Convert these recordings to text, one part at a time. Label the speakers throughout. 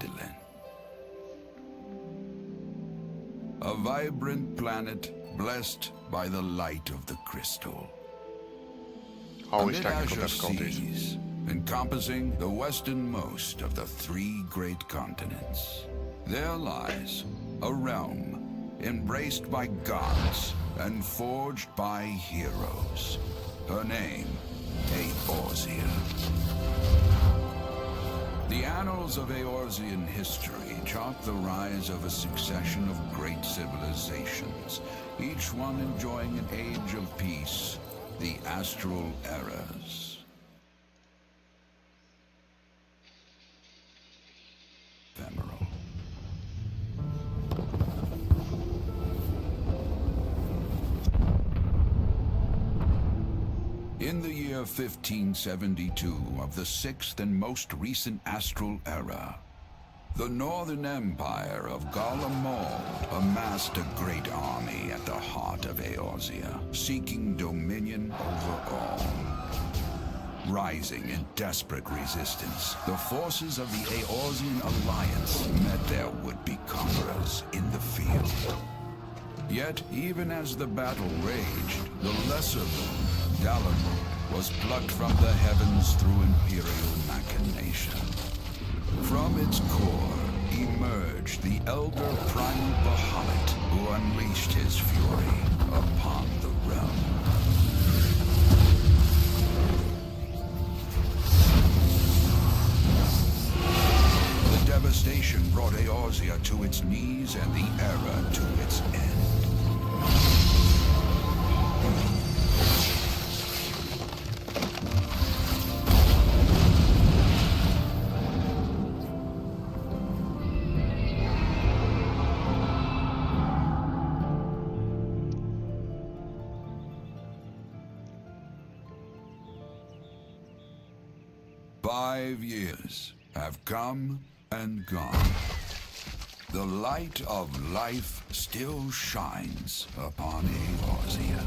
Speaker 1: Hydaelyn. A vibrant planet blessed by the light of the crystal.
Speaker 2: Always
Speaker 1: Amid
Speaker 2: technical
Speaker 1: azure
Speaker 2: difficulties.
Speaker 1: seas, encompassing the westernmost of the 3 great continents, there lies a realm embraced by gods and forged by heroes. Her name, Eorzea. The annals of Eorzean history chart the rise of a succession of great civilizations, each one enjoying an age of peace, the Astral Eras. Ephemeral. In the year 1572 of the 6th and most recent Astral Era, the Northern Empire of Garlemald amassed a great army at the heart of Eorzea, seeking dominion over all. Rising in desperate resistance, the forces of the Eorzean Alliance met their would-be conquerors in the field. Yet, even as the battle raged, the lesser moon, Dalamud, was plucked from the heavens through imperial machination. From its core emerged the elder primal Bahamut, who unleashed his fury upon the realm. The devastation brought Eorzea to its knees and the era to its end. Five years have come and gone. The light of life still shines upon Eorzea.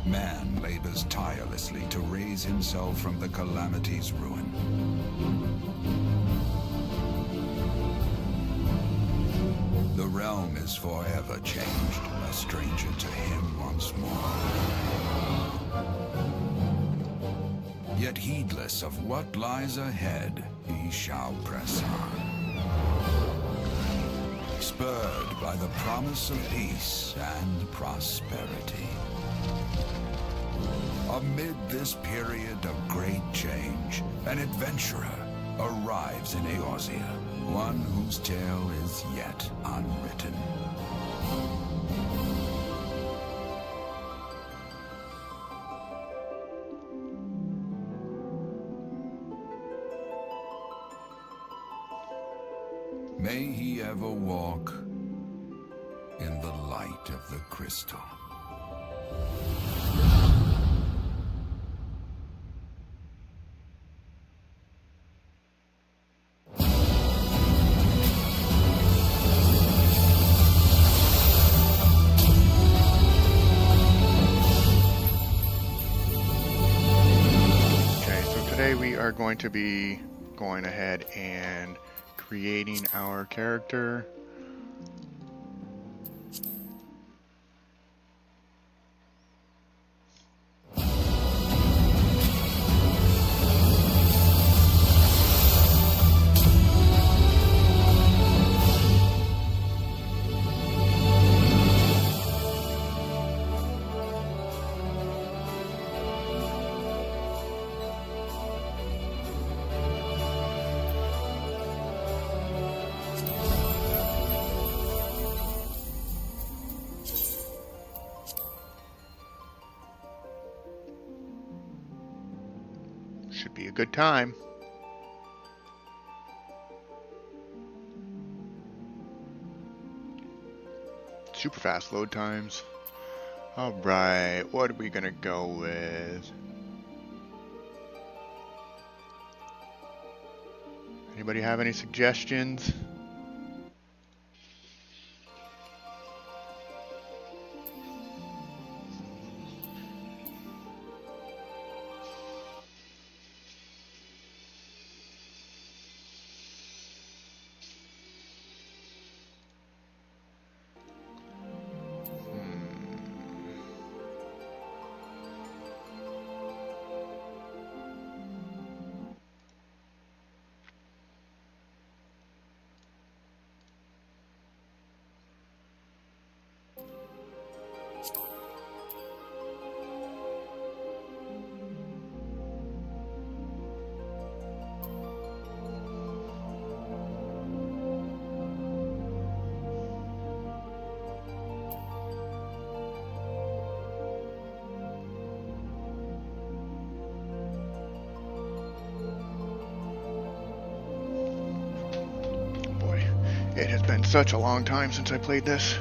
Speaker 1: Man labors tirelessly to raise himself from the calamity's ruin. The realm is forever changed, a stranger to him once more. Yet heedless of what lies ahead, he shall press on. Spurred by the promise of peace and prosperity. Amid this period of great change, an adventurer arrives in Eorzea, one whose tale is yet unwritten. May he ever walk in the light of the crystal.
Speaker 2: Okay, so today we are going to be going ahead and creating our character. Should be a good time. Super fast load times. Alright, what are we gonna go with? Anybody have any suggestions? It has been such a long time since I played this.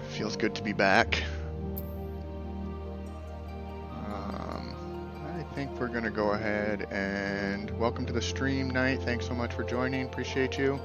Speaker 2: Feels good to be back. I think we're gonna go ahead and welcome to the stream night. Thanks so much for joining. Appreciate you.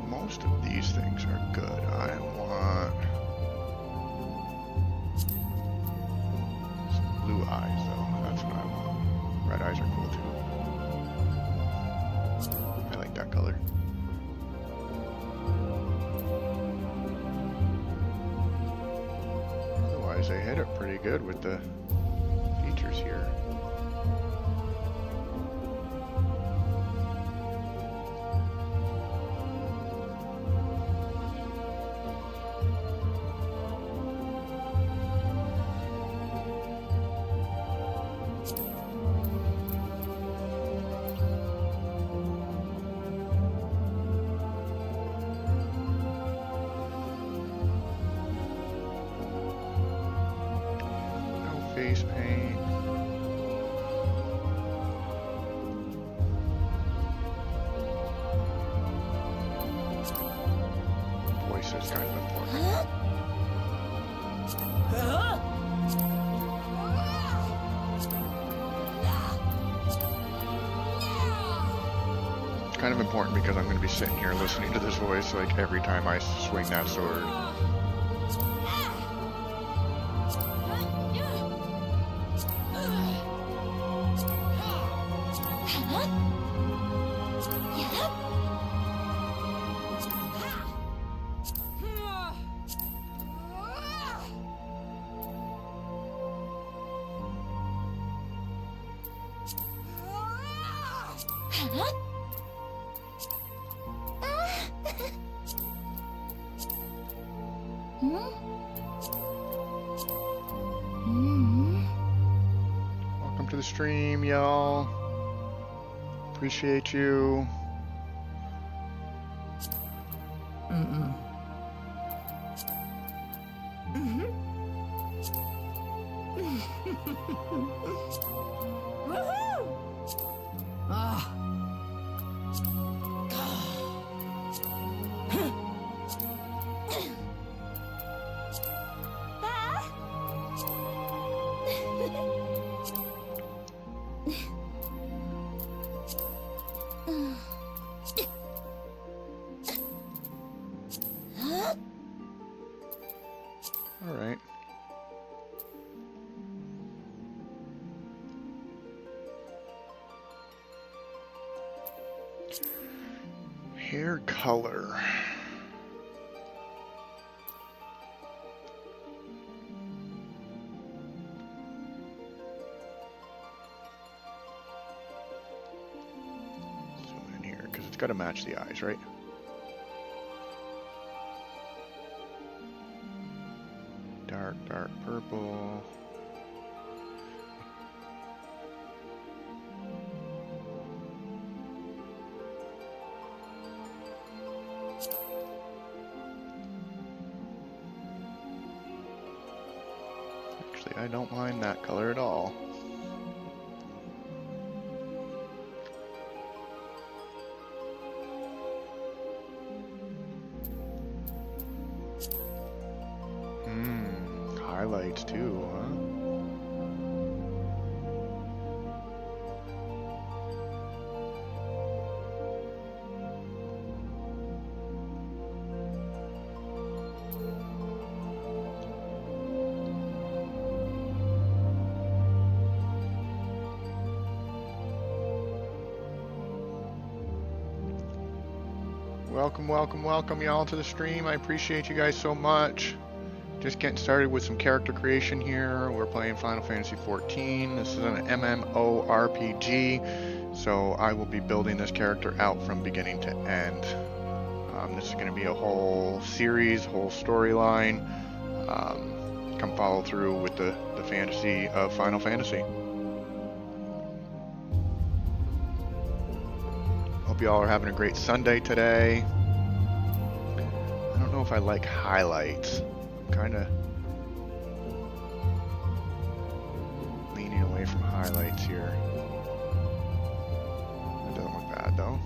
Speaker 2: Most of these things are good. I want some blue eyes, though. That's what I want. Red eyes are cool, too. I like that color. Otherwise, they hit it pretty good with the features here. Face paint. Voice is kind of important. It's kind of important because I'm going to be sitting here listening to this voice like every time I swing that sword. Welcome to the stream, y'all. Appreciate you. All right. Hair color. Zoom in here because it's got to match the eyes, right? Dark purple. Actually, I don't mind that color at all. Highlights too, huh? Welcome y'all to the stream. I appreciate you guys so much. Just getting started with some character creation here. We're playing Final Fantasy XIV. This is an MMORPG, so I will be building this character out from beginning to end. This is going to be a whole series, whole storyline. Come follow through with the fantasy of Final Fantasy. Hope you all are having a great Sunday today. I don't know if I like highlights. I'm kind of leaning away from highlights here. That doesn't look bad though.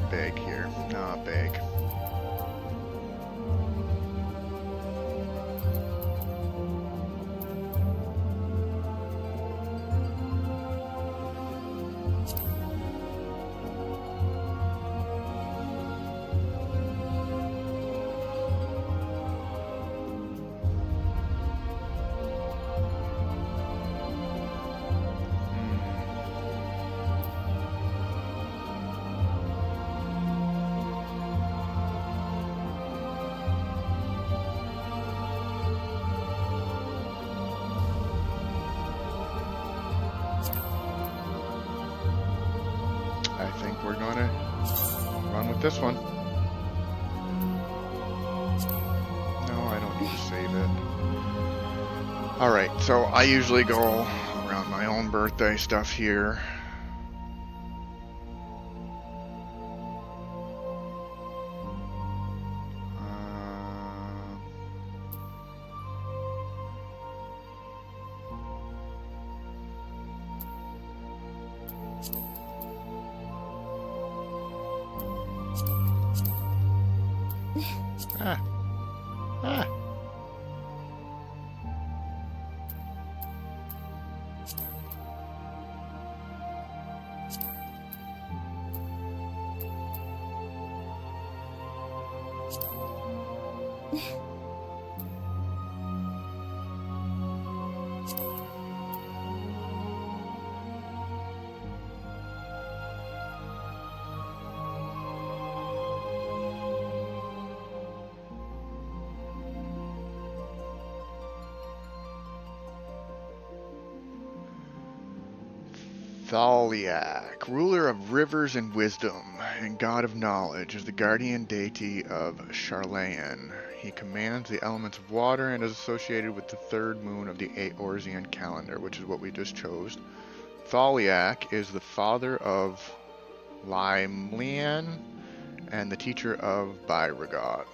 Speaker 2: Big here, not big. I think we're gonna run with this one. No, I don't need to save it. Alright, so I usually go around my own birthday stuff here. Ah. Ah. Thaliak, ruler of rivers and wisdom, and god of knowledge, is the guardian deity of Sharlayan. He commands the elements of water and is associated with the third moon of the Eorzean calendar, which is what we just chose. Thaliak is the father of Limlian and the teacher of Byragot.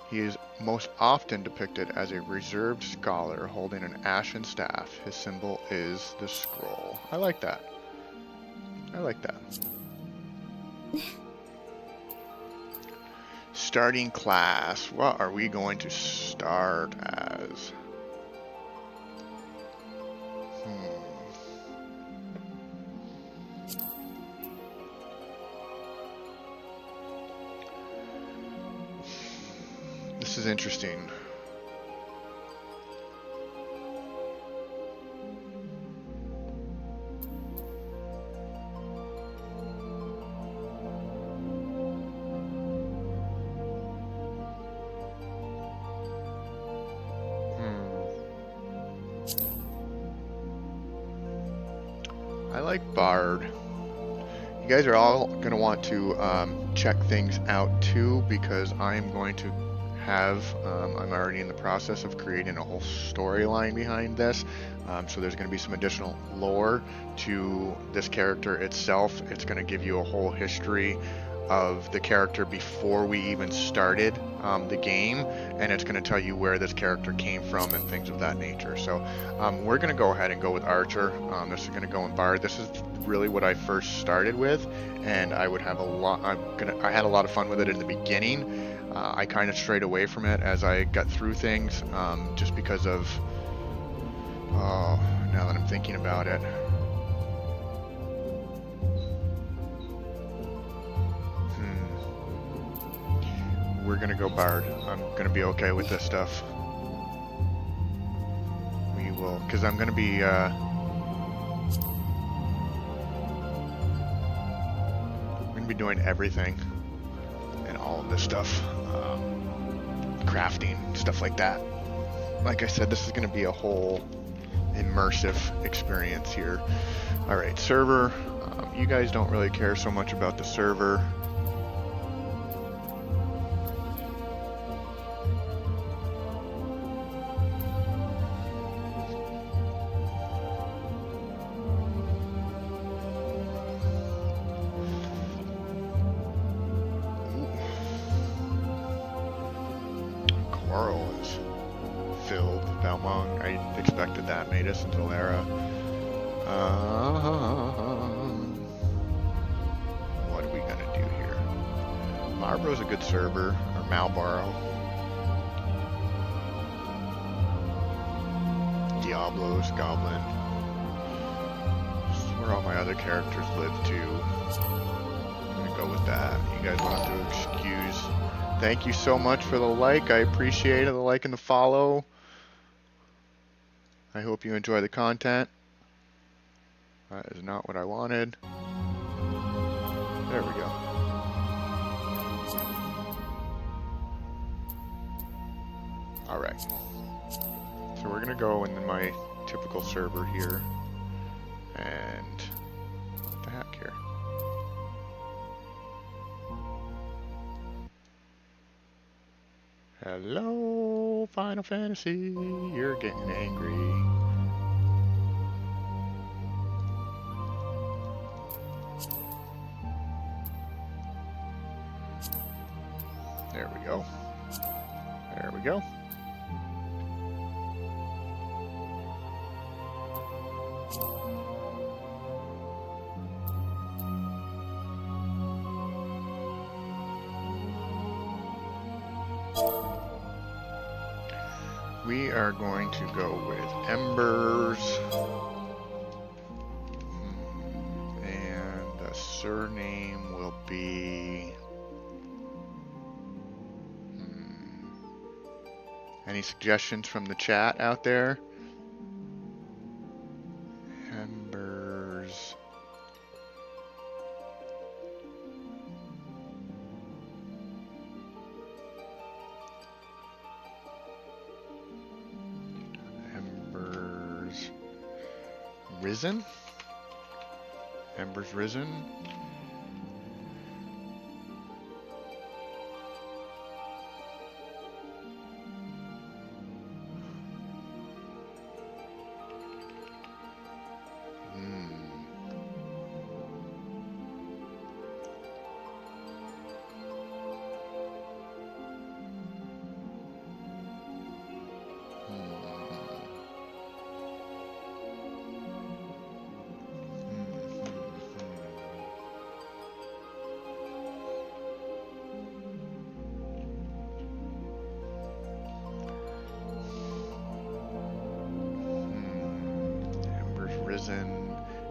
Speaker 2: He is most often depicted as a reserved scholar holding an ashen staff. His symbol is the scroll. I like that. I like that. Starting class. What are we going to start as? This is interesting. I like Bard. You guys are all going to want to check things out too, because I am going to have, I'm already in the process of creating a whole storyline behind this. So there's going to be some additional lore to this character itself. It's going to give you a whole history of the character before we even started the game, and it's going to tell you where this character came from and things of that nature. So we're going to go ahead and go with Archer. This is going to go in Bard. This is really what I first started with, and I would have a lot. I had a lot of fun with it in the beginning. I kind of strayed away from it as I got through things, just because of, now that I'm thinking about it. we're gonna go Bard. I'm gonna be okay with this stuff. We will, because I'm gonna be doing everything and all of this stuff, crafting, stuff like that. Like I said, this is gonna be a whole immersive experience here. All right, server. You guys don't really care so much about the server. Coral is filled. Valmont, I expected that. Matus and Valera. What are we gonna do here? Marbro's a good server, or Malboro. Diablo's Goblin. This is where all my other characters live too. I'm gonna go with that. You guys will have to excuse. Thank you so much for the like. I appreciate it, the like and the follow. I hope you enjoy the content. That is not what I wanted. There we go. Alright. So we're gonna go into my typical server here. And what the heck here? Hello, Final Fantasy. You're getting angry. There we go. There we go. We are going to go with Embers. And the surname will be... Any suggestions from the chat out there? Embers. Embers. Risen? Embers Risen?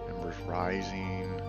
Speaker 2: Embers Rising.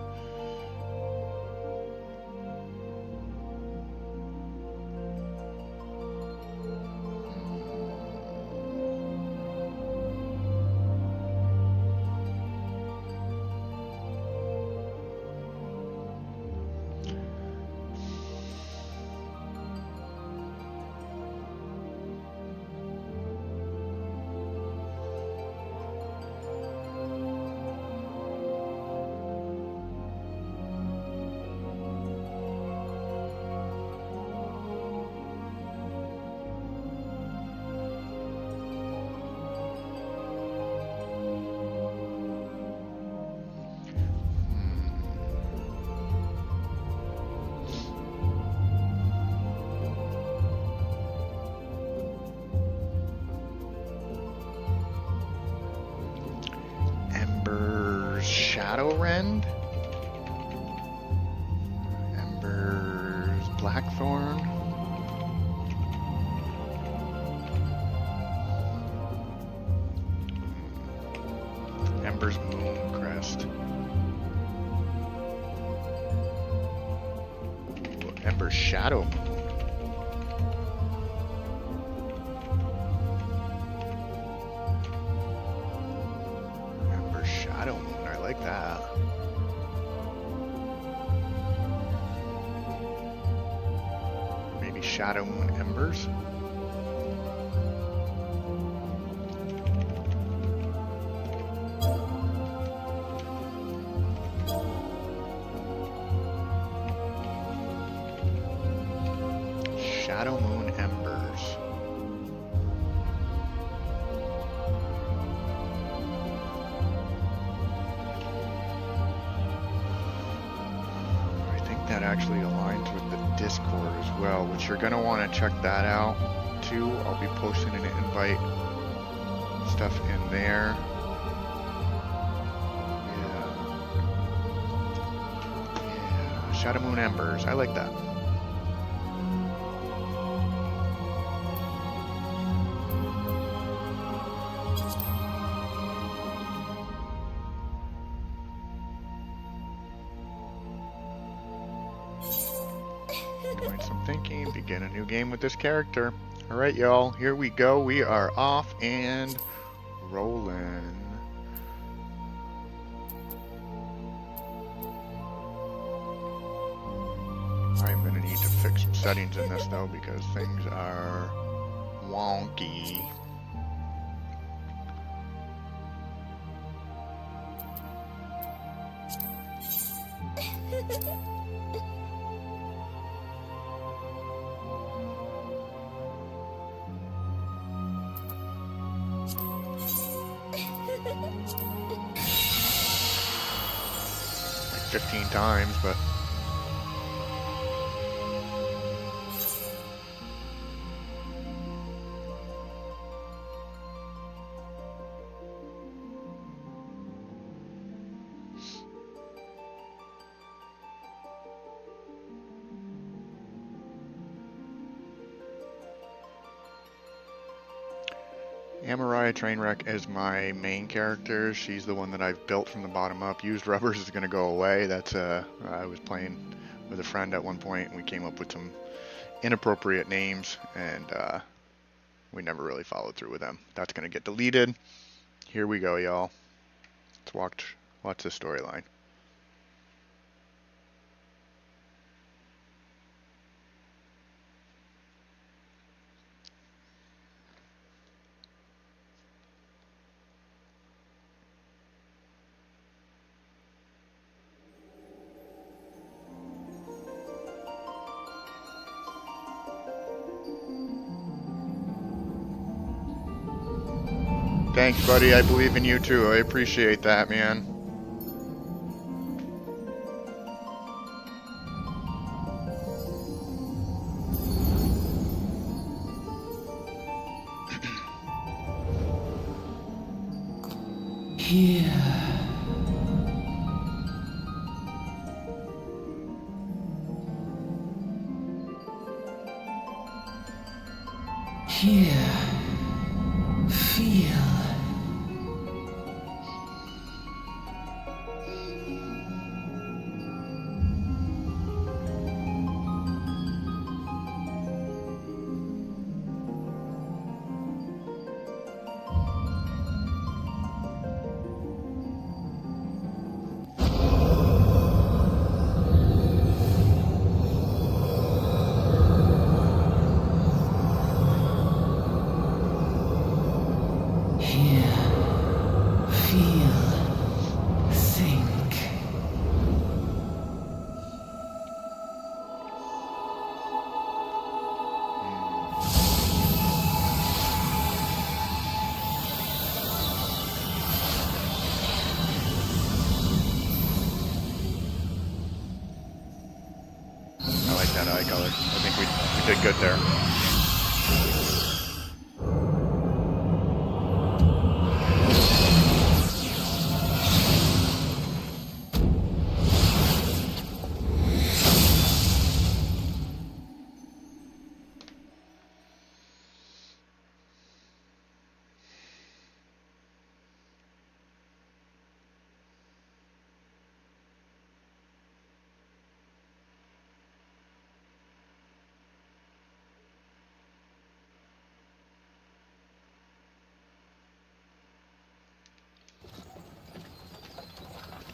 Speaker 2: Shadowrend, Embers Blackthorn, Embers Mooncrest, Embers Shadow Moon. Shadow Moon, I like that. Maybe Shadow Moon Embers? Shadow Moon Embers. I think that actually aligns with the Discord as well, which you're going to want to check that out too. I'll be posting an invite stuff in there. Yeah, Shadow Moon Embers. I like that. Doing some thinking, begin a new game with this character. Alright, y'all, here we go. We are off and rolling. I'm going to need to fix some settings in this, though, because things are wonky. Like 15 times, but Amariah Trainwreck is my main character. She's the one that I've built from the bottom up. Used Rubbers is going to go away. That's I was playing with a friend at one point, and we came up with some inappropriate names, and we never really followed through with them. That's going to get deleted. Here we go, y'all. Let's watch the storyline. Thanks, buddy. I believe in you too. I appreciate that, man.
Speaker 3: Here. Here. Feel. I like that eye color. I think we did good there.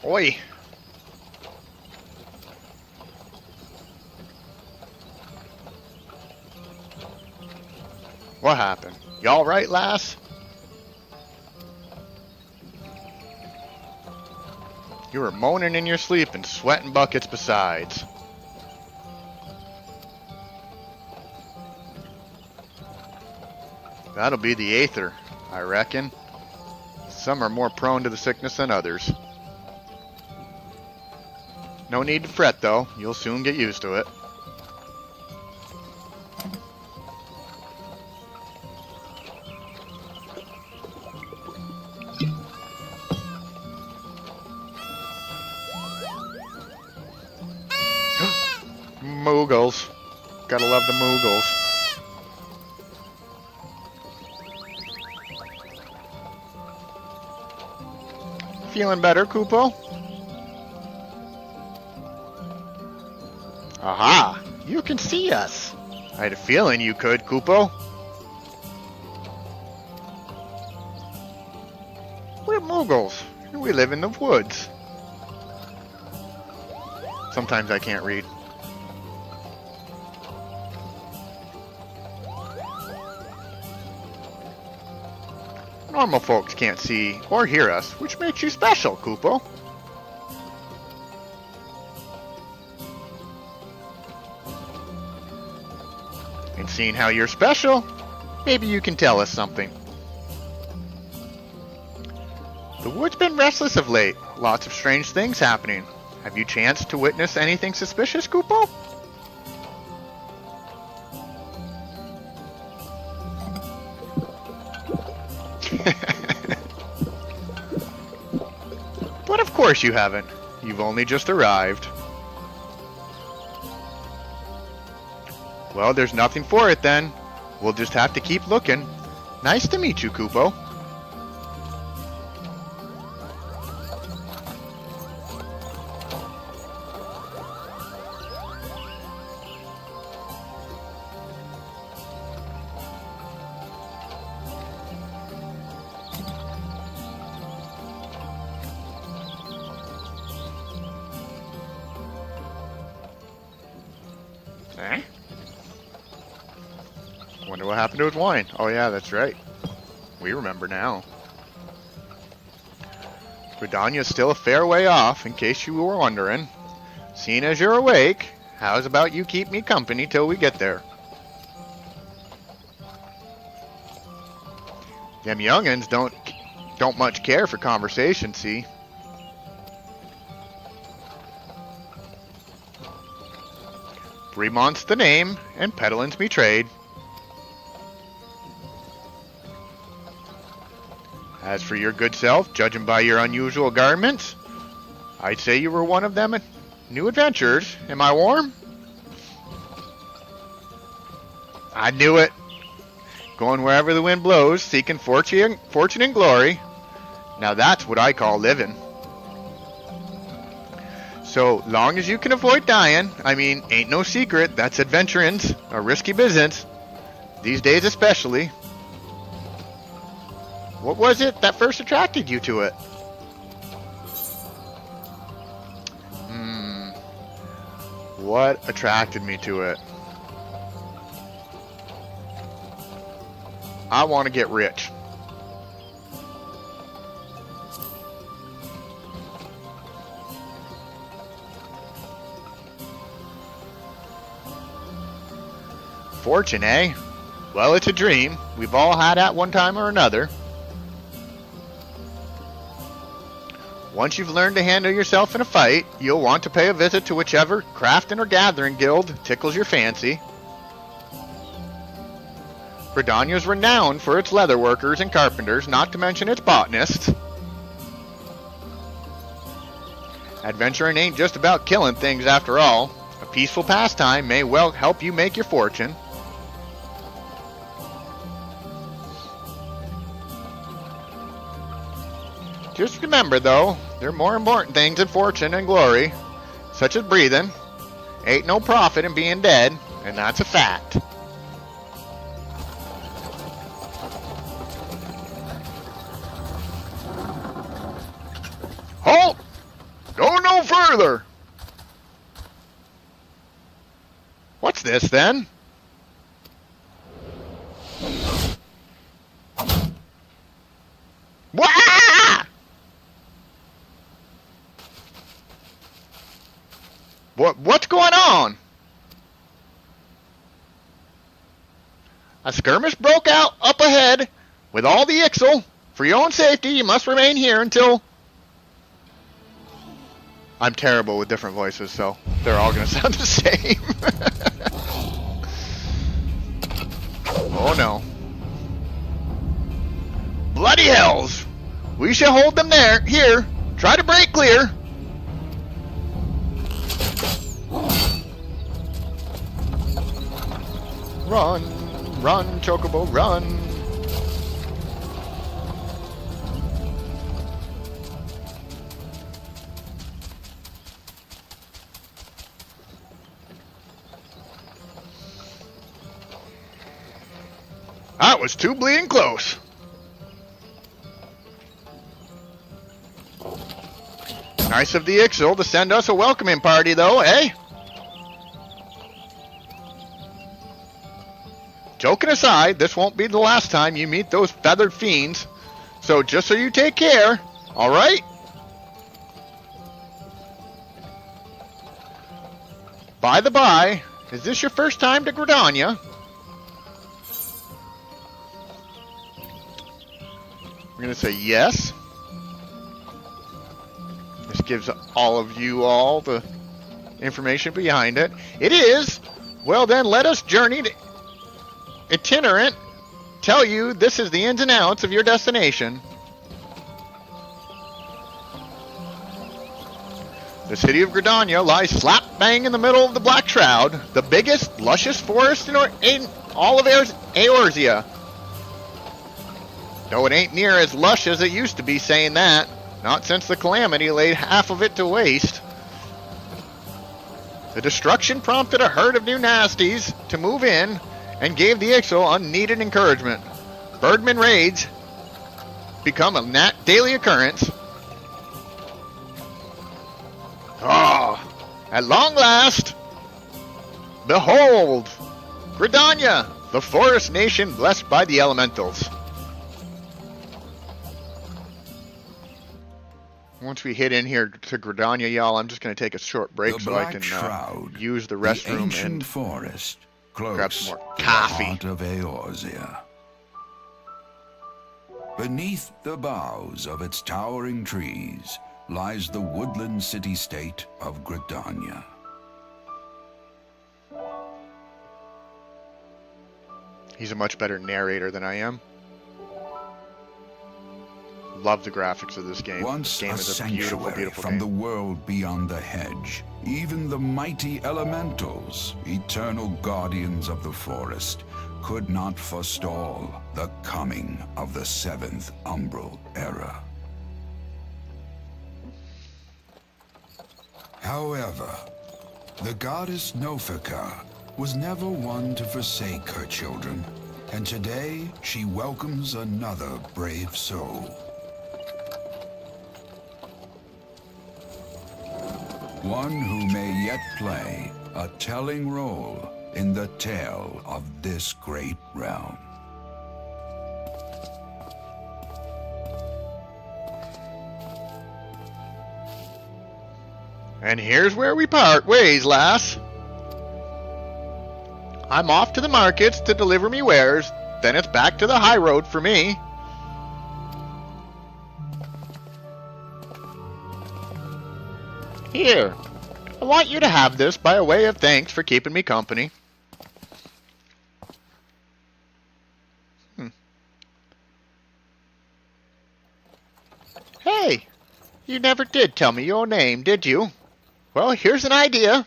Speaker 2: Oi! What happened? You alright, lass? You were moaning in your sleep and sweating buckets besides. That'll be the Aether, I reckon. Some are more prone to the sickness than others. No need to fret, though. You'll soon get used to it. Moogles. Gotta love the Moogles. Feeling better, Kupo? Aha! You can see us! I had a feeling you could, Kupo. We're Moogles, and we live in the woods. Sometimes I can't read. Normal folks can't see or hear us, which makes you special, Kupo. And seeing how you're special, maybe you can tell us something. The wood's been restless of late. Lots of strange things happening. Have you chanced to witness anything suspicious, Kupo? But of course you haven't. You've only just arrived. Well, there's nothing for it then. We'll just have to keep looking. Nice to meet you, Kupo. Eh? Wonder what happened to his wine. Oh yeah, that's right. We remember now. Gridania's still a fair way off, in case you were wondering. Seeing as you're awake, how's about you keep me company till we get there? Them young'uns don't much care for conversation, see? Bremont's the name, and peddling's me trade. As for your good self, judging by your unusual garments, I'd say you were one of them new adventurers. Am I warm? I knew it. Going wherever the wind blows, seeking fortune and glory. Now that's what I call living. So long as you can avoid dying, I mean, ain't no secret that's adventuring's a risky business. These days especially. What was it that first attracted you to it? What attracted me to it? I want to get rich. Fortune, eh? Well, it's a dream. We've all had at one time or another. Once you've learned to handle yourself in a fight, you'll want to pay a visit to whichever crafting or gathering guild tickles your fancy. Gridania's renowned for its leatherworkers and carpenters, not to mention its botanists. Adventuring ain't just about killing things after all. A peaceful pastime may well help you make your fortune. Just remember, though, there are more important things than fortune and glory, such as breathing. Ain't no profit in being dead, and that's a fact. Halt! further. What's this then? Wah! What's going on? A skirmish broke out up ahead with all the Ixal. For your own safety, you must remain here until... I'm terrible with different voices, so they're all going to sound the same. Oh no. Bloody hells! We shall hold them there. Here. Try to break clear. Run. Run, Chocobo, run. That was too bleeding close. Nice of the Ixal to send us a welcoming party, though, eh? Joking aside, this won't be the last time you meet those feathered fiends. So just so you take care, alright? By the by, is this your first time to Gridania? We're going to say yes. This gives all of you all the information behind it. It is. Well then, let us journey to itinerant. Tell you this is the ins and outs of your destination. The city of Gridania lies slap bang in the middle of the Black Shroud, the biggest, luscious forest in all of Eorzea. Though it ain't near as lush as it used to be, saying that. Not since the calamity laid half of it to waste. The destruction prompted a herd of new nasties to move in and gave the Ixal unneeded encouragement. Birdman raids become a daily occurrence. Ah, at long last, behold, Gridania, the forest nation blessed by the elementals. Once we hit in here to Gridania, y'all, I'm just going to take a short break so I can use the restroom and
Speaker 1: forest,
Speaker 2: grab some more coffee.
Speaker 1: Heart of Eorzea. Beneath the boughs of its towering trees lies the woodland city-state of Gridania.
Speaker 2: He's a much better narrator than I am. Love the graphics of this game.
Speaker 1: Once
Speaker 2: this game
Speaker 1: a
Speaker 2: is a
Speaker 1: sanctuary
Speaker 2: beautiful
Speaker 1: from
Speaker 2: game.
Speaker 1: the world beyond the hedge, even the mighty elementals, eternal guardians of the forest, could not forestall the coming of the seventh umbral era. However, the goddess Nofika was never one to forsake her children, and today she welcomes another brave soul. One who may yet play a telling role in the tale of this great realm.
Speaker 2: And here's where we part ways, lass. I'm off to the markets to deliver me wares, then it's back to the high road for me. Here, I want you to have this by way of thanks for keeping me company. Hey, you never did tell me your name, did you? Well, here's an idea.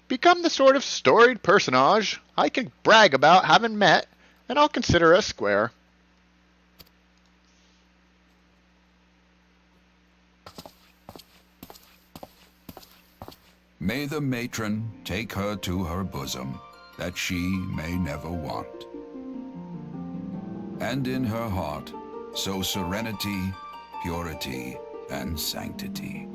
Speaker 2: Become the sort of storied personage I can brag about having met, and I'll consider us square.
Speaker 1: May the matron take her to her bosom, that she may never want. And in her heart, sow serenity, purity, and sanctity.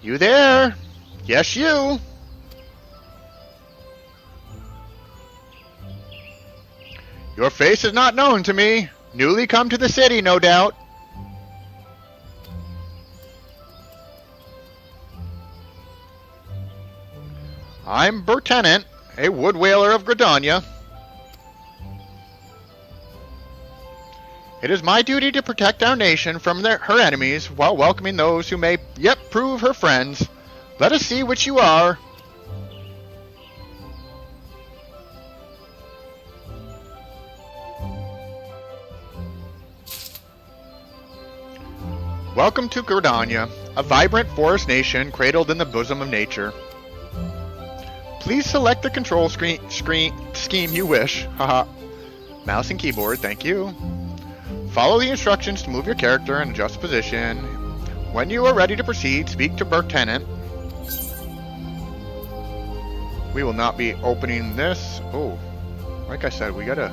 Speaker 2: You there? Yes, you. Your face is not known to me. Newly come to the city, no doubt. I'm Lieutenant, a wood whaler of Gridania. It is my duty to protect our nation from her enemies while welcoming those who may yet prove her friends. Let us see which you are. Welcome to Gridania, a vibrant forest nation cradled in the bosom of nature. Please select the control scheme you wish. Haha. Mouse and keyboard, thank you. Follow the instructions to move your character and adjust position. When you are ready to proceed, speak to Lieutenant. We will not be opening this. Oh, like I said, we gotta...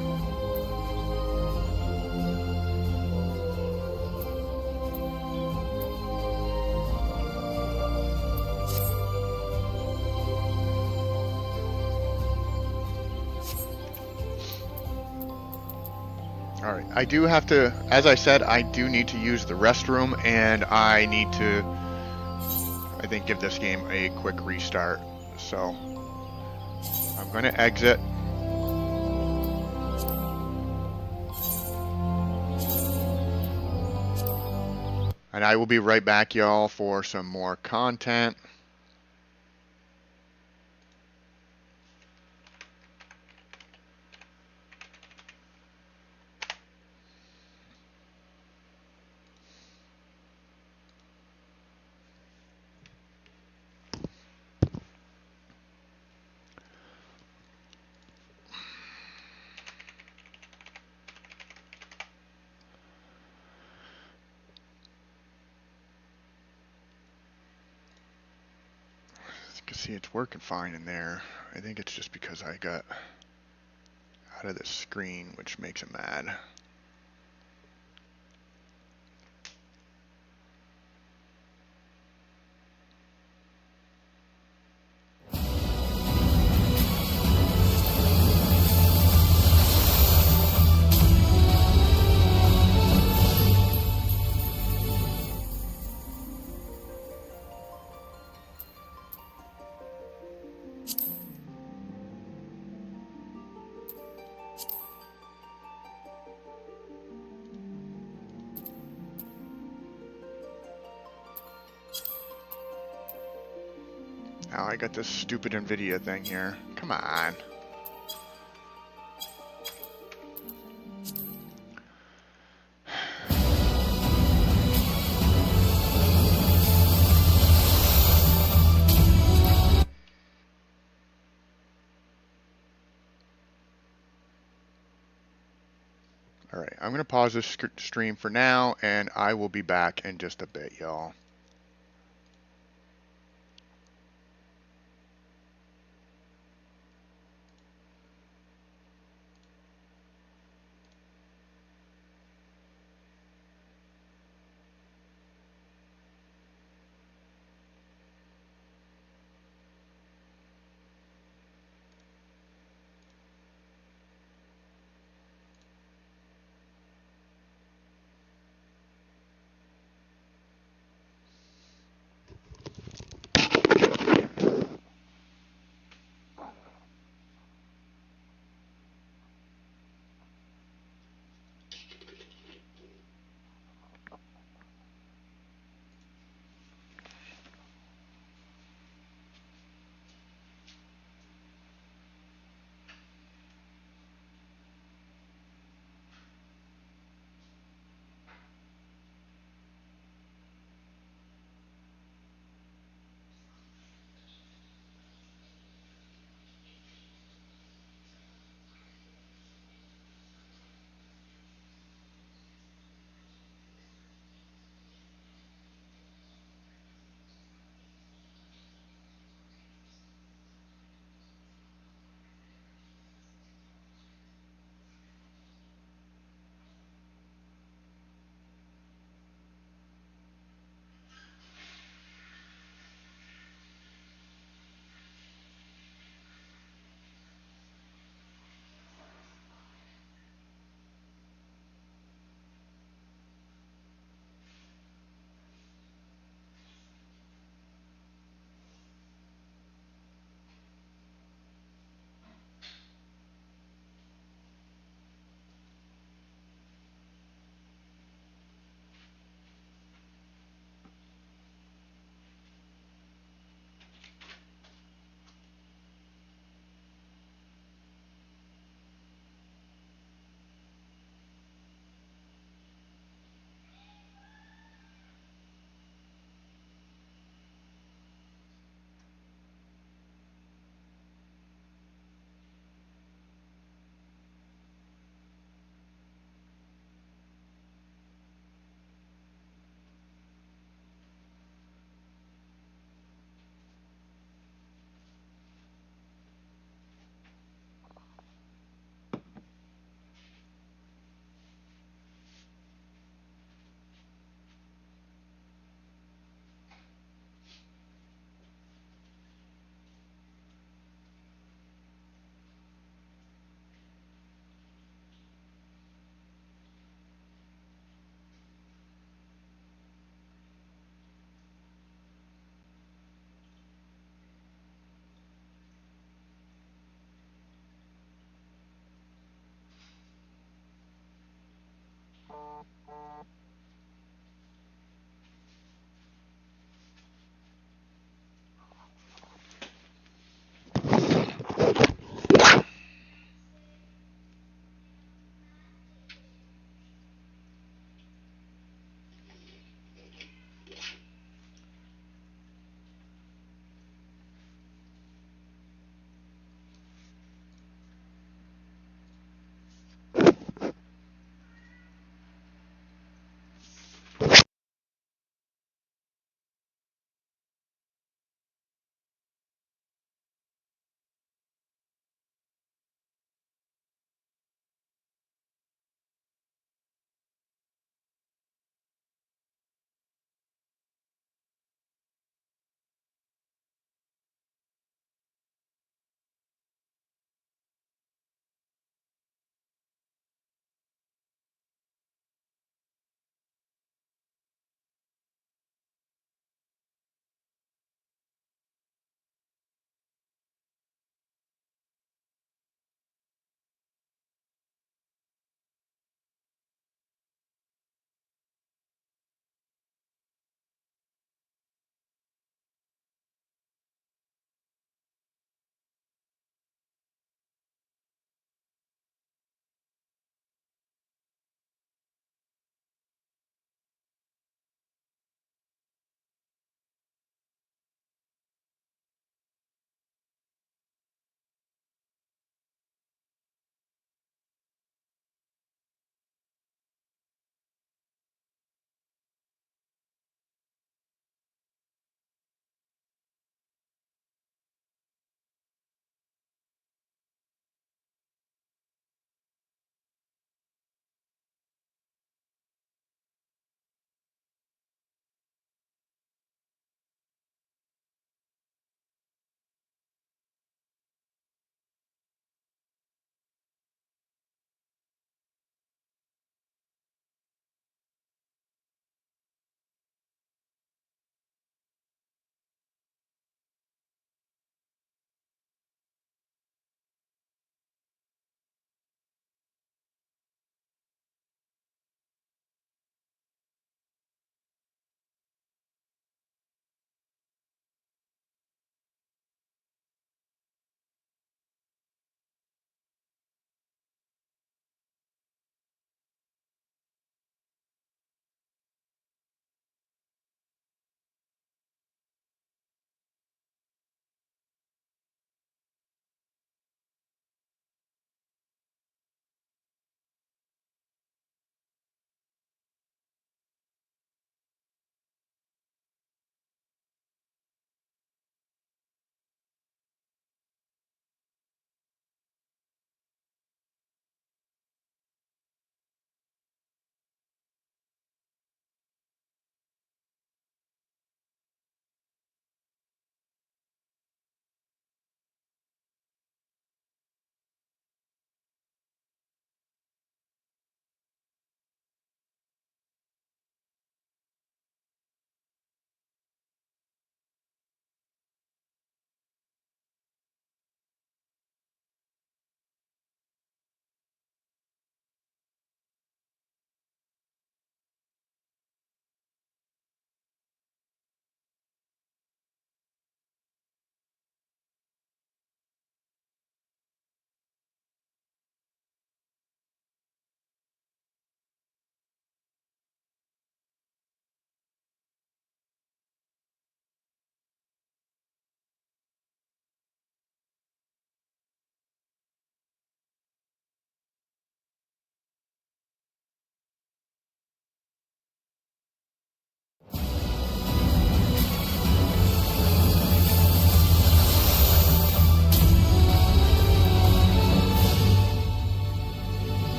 Speaker 2: Alright, I do have to, as I said, I do need to use the restroom, and I need to, I think, give this game a quick restart. So, I'm going to exit. And I will be right back, y'all, for some more content. See, it's working fine in there. I think it's just because I got out of the screen, which makes it mad. Now I got this stupid NVIDIA thing here. Come on. Alright, I'm going to pause this stream for now, and I will be back in just a bit, y'all.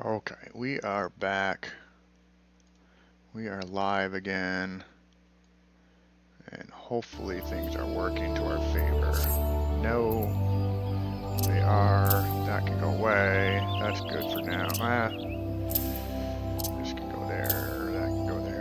Speaker 2: Okay, we are back. We are live again. And hopefully things are working to our favor. No, they are. That can go away. That's good for now. This can go there. That can go there.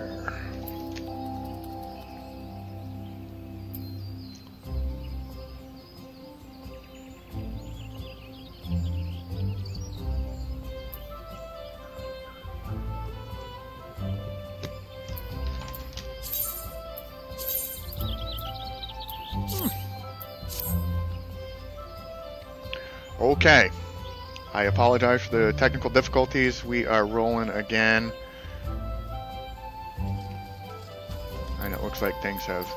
Speaker 2: Okay, I apologize for the technical difficulties. We are rolling again. And it looks like things have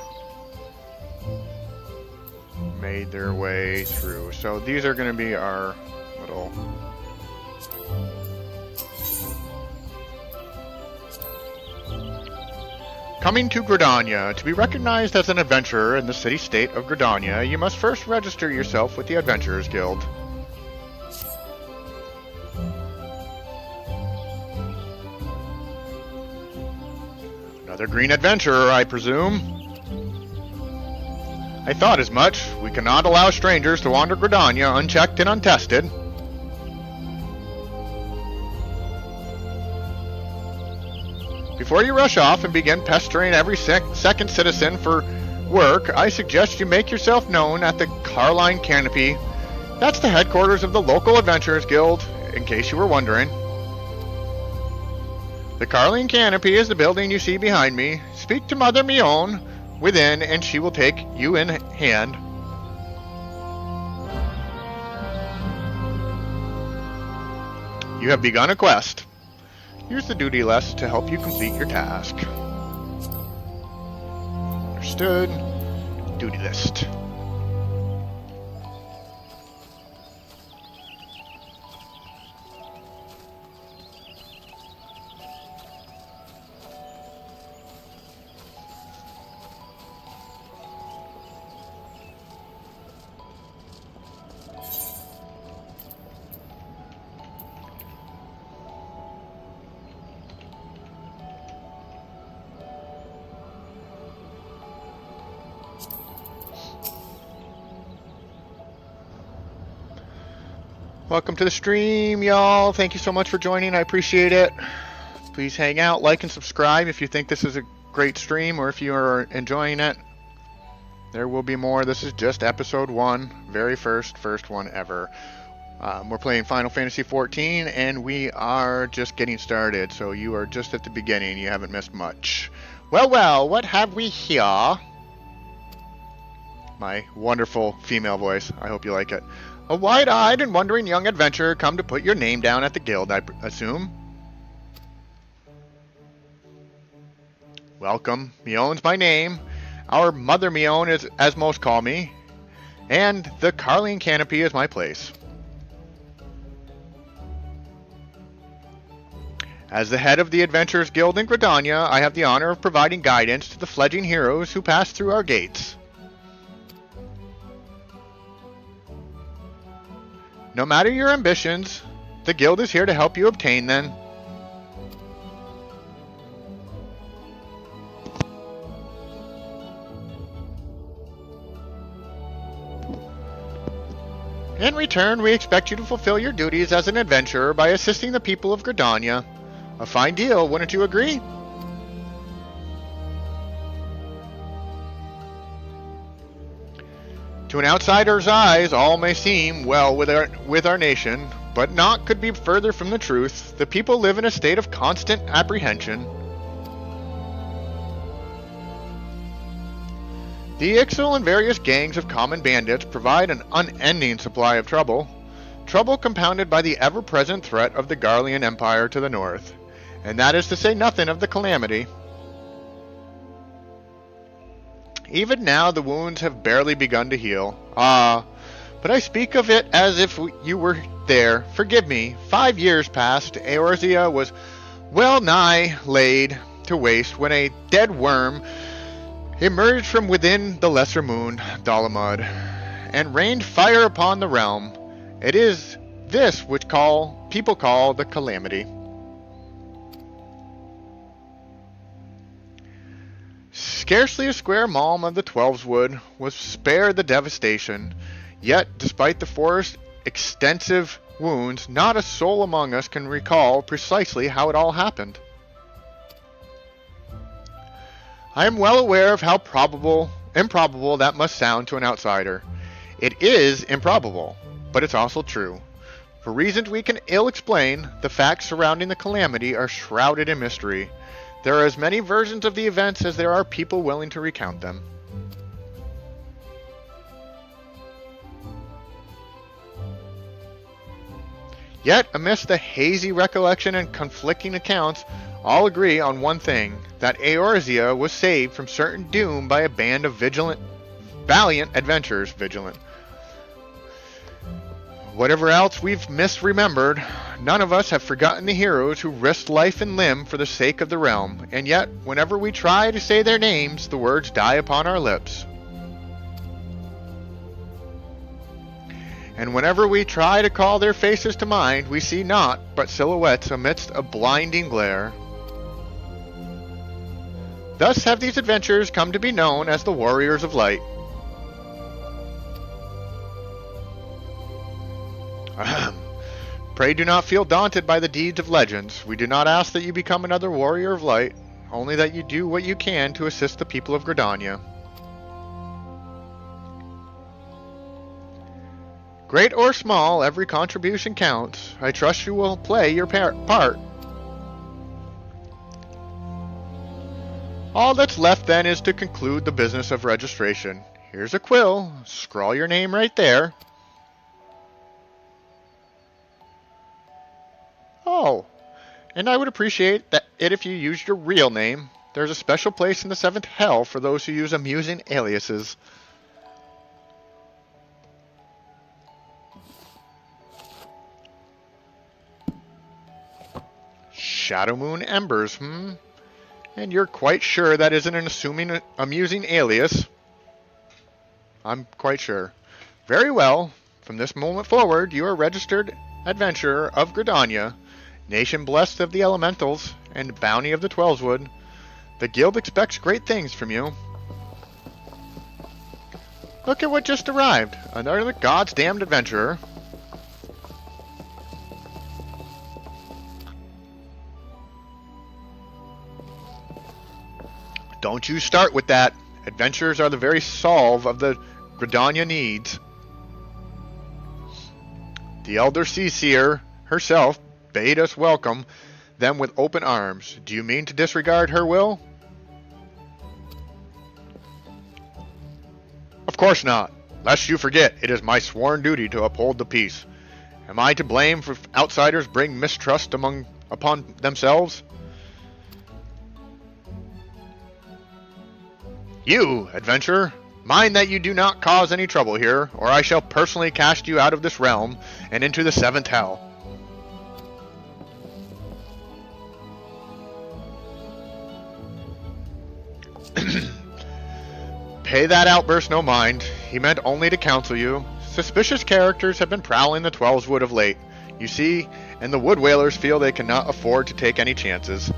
Speaker 2: made their way through. So these are going to be our little... Coming to Gridania. To be recognized as an adventurer in the city-state of Gridania, you must first register yourself with the Adventurers Guild. Another green adventurer, I presume. I thought as much. We cannot allow strangers to wander Gridania unchecked and untested. Before you rush off and begin pestering every second citizen for work, I suggest you make yourself known at the Carline Canopy. That's the headquarters of the local Adventurers Guild, in case you were wondering. The Carline Canopy is the building you see behind me. Speak to Mother Mion within, and she will take you in hand. You have begun a quest. Use the duty list to help you complete your task. Understood. Duty list. Welcome to the stream, y'all. Thank you so much for joining. I appreciate it. Please hang out, like, and subscribe if you think this is a great stream or if you are enjoying it. There will be more. This is just episode 1, very first one ever. We're playing Final Fantasy XIV, and we are just getting started, so you are just at the beginning. You haven't missed much. Well, what have we here? My wonderful female voice. I hope you like it. A wide-eyed and wondering young adventurer come to put your name down at the guild, I assume. Welcome. Mion's my name. Our Mother Mion is as most call me. And the Carline Canopy is my place. As the head of the Adventurers Guild in Gridania, I have the honor of providing guidance to the fledgling heroes who pass through our gates. No matter your ambitions, the guild is here to help you obtain them. In return, we expect you to fulfill your duties as an adventurer by assisting the people of Gridania. A fine deal, wouldn't you agree? To an outsider's eyes, all may seem well with our nation, but naught could be further from the truth. The people live in a state of constant apprehension. The Ixal and various gangs of common bandits provide an unending supply of trouble. Trouble compounded by the ever-present threat of the Garlean Empire to the north. And that is to say nothing of the calamity. Even now, the wounds have barely begun to heal. But I speak of it as if you were there. Forgive me. 5 years passed. Eorzea was well nigh laid to waste when a dead worm emerged from within the lesser moon, Dalamud, and rained fire upon the realm. It is This which people call the calamity. Scarcely a square malm of the Twelveswood was spared the devastation, yet despite the forest's extensive wounds, not a soul among us can recall precisely how it all happened. I am well aware of how improbable that must sound to an outsider. It is improbable, but it's also true. For reasons we can ill explain, the facts surrounding the calamity are shrouded in mystery. There are as many versions of the events as there are people willing to recount them. Yet, amidst the hazy recollection and conflicting accounts, all agree on one thing, that Eorzea was saved from certain doom by a band of valiant adventurers. Whatever else we've misremembered, none of us have forgotten the heroes who risked life and limb for the sake of the realm, and yet, whenever we try to say their names, the words die upon our lips. And whenever we try to call their faces to mind, we see naught but silhouettes amidst a blinding glare. Thus have these adventures come to be known as the Warriors of Light. Pray do not feel daunted by the deeds of legends. We do not ask that you become another Warrior of Light, only that you do what you can to assist the people of Gridania. Great or small, every contribution counts. I trust you will play your part. All that's left then is to conclude the business of registration. Here's a quill. Scrawl your name right there. Oh, and I would appreciate it if you used your real name. There's a special place in the 7th Hell for those who use amusing aliases. Shadow Moon Embers, And you're quite sure that isn't an amusing alias? I'm quite sure. Very well. From this moment forward, you are a registered adventurer of Gridania, nation blessed of the elementals, and bounty of the Twelveswood. The guild expects great things from you. Look at what just arrived. Another God's damned adventurer. Don't you start with that. Adventures are the very solve of the Gridania needs. The Elder Seer herself bade us welcome them with open arms. Do you mean to disregard her will? Of course not. Lest you forget, it is my sworn duty to uphold the peace. Am I to blame for outsiders bring mistrust upon themselves? You, adventurer, mind that you do not cause any trouble here, or I shall personally cast you out of this realm and into the 7th Hell. Pay that outburst no mind. He meant only to counsel you. Suspicious characters have been prowling the Twelveswood of late, you see, and the wood whalers feel they cannot afford to take any chances.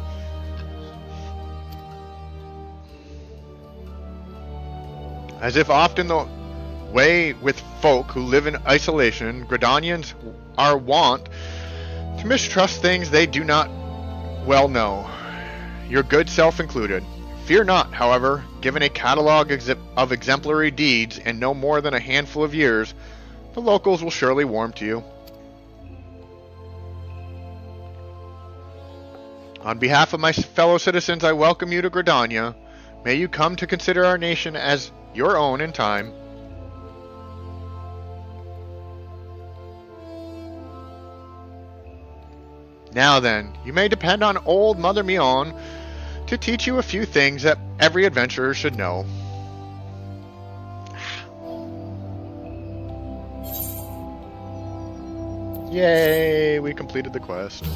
Speaker 2: As if often the way with folk who live in isolation, Gridanians are wont to mistrust things they do not well know, your good self included. Fear not, however, given a catalogue of exemplary deeds and no more than a handful of years, the locals will surely warm to you. On behalf of my fellow citizens, I welcome you to Gridania. May you come to consider our nation as your own in time. Now then, you may depend on old Mother Mion to teach you a few things that every adventurer should know. Yay, we completed the quest.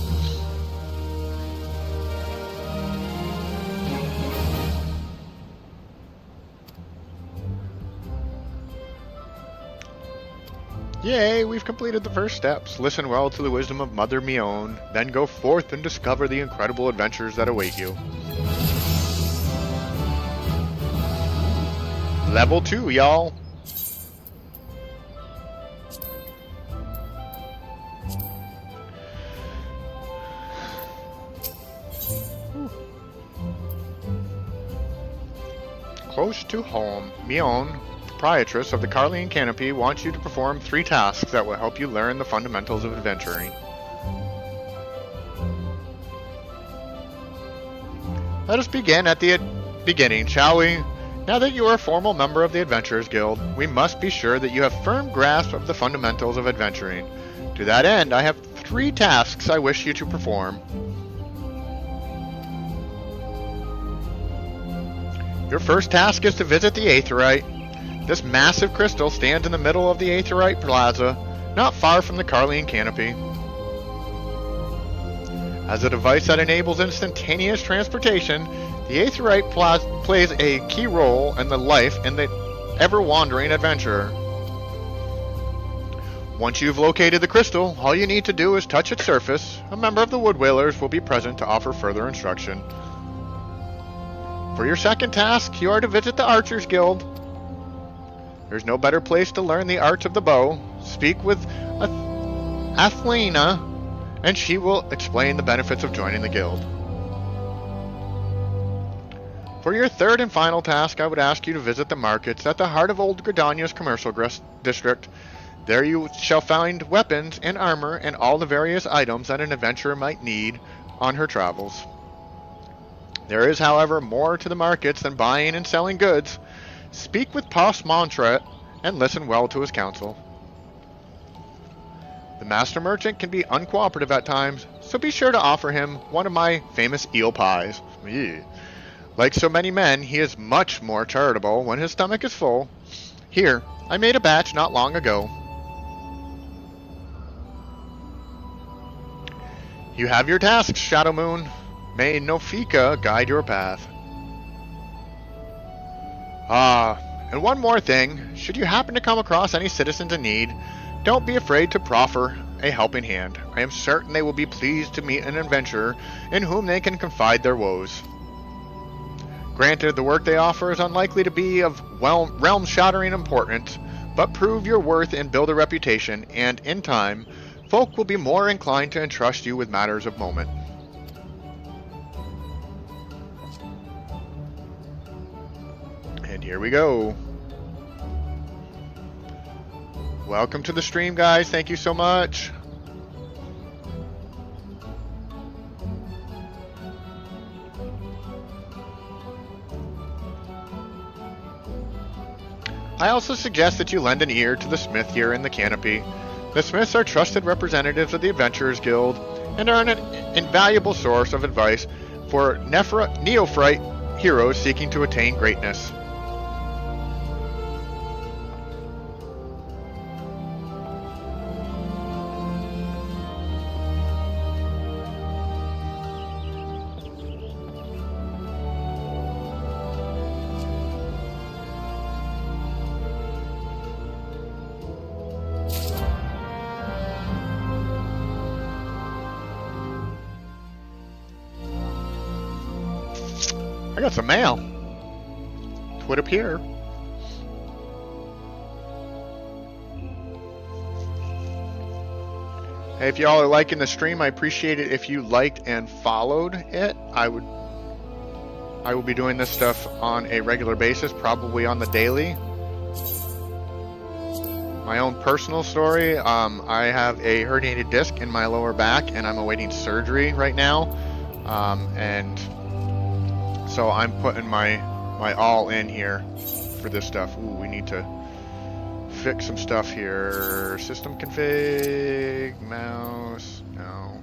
Speaker 2: Yay, we've completed the first steps. Listen well to the wisdom of Mother Mion, then go forth and discover the incredible adventures that await you. Level 2, y'all. Close to home, Mion, proprietress of the Carlian Canopy, wants you to perform 3 tasks that will help you learn the fundamentals of adventuring. Let us begin at the beginning, shall we? Now that you are a formal member of the Adventurers Guild, we must be sure that you have firm grasp of the fundamentals of adventuring. To that end, I have 3 tasks I wish you to perform. Your first task is to visit the Aetheryte. This massive crystal stands in the middle of the Aetheryte Plaza, not far from the Carlian Canopy. As a device that enables instantaneous transportation, the Aetheryte plays a key role in the life and the ever-wandering adventurer. Once you've located the crystal, all you need to do is touch its surface. A member of the Wood Whalers will be present to offer further instruction. For your second task, you are to visit the Archers Guild. There's no better place to learn the arts of the bow. Speak with Athlena, and she will explain the benefits of joining the guild. For your third and final task, I would ask you to visit the markets at the heart of Old Gridania's commercial district. There you shall find weapons and armor and all the various items that an adventurer might need on her travels. There is, however, more to the markets than buying and selling goods. Speak with Pos Montret and listen well to his counsel. The master merchant can be uncooperative at times, so be sure to offer him one of my famous eel pies. Ew. Like so many men, he is much more charitable when his stomach is full. Here, I made a batch not long ago. You have your tasks, Shadow Moon. May Nofika guide your path. And one more thing. Should you happen to come across any citizens in need, don't be afraid to proffer a helping hand. I am certain they will be pleased to meet an adventurer in whom they can confide their woes. Granted, the work they offer is unlikely to be of realm-shattering importance, but prove your worth and build a reputation, and in time, folk will be more inclined to entrust you with matters of moment. And here we go. Welcome to the stream, guys. Thank you so much. I also suggest that you lend an ear to the smith here in the Canopy. The smiths are trusted representatives of the Adventurers Guild and are an invaluable source of advice for neophyte heroes seeking to attain greatness. I got some mail. It would appear. Hey, if y'all are liking the stream, I appreciate it if you liked and followed it. I will be doing this stuff on a regular basis, probably on the daily. My own personal story, I have a herniated disc in my lower back and I'm awaiting surgery right now. And so I'm putting my all in here for this stuff. Ooh, we need to fix some stuff here. System config, mouse, no.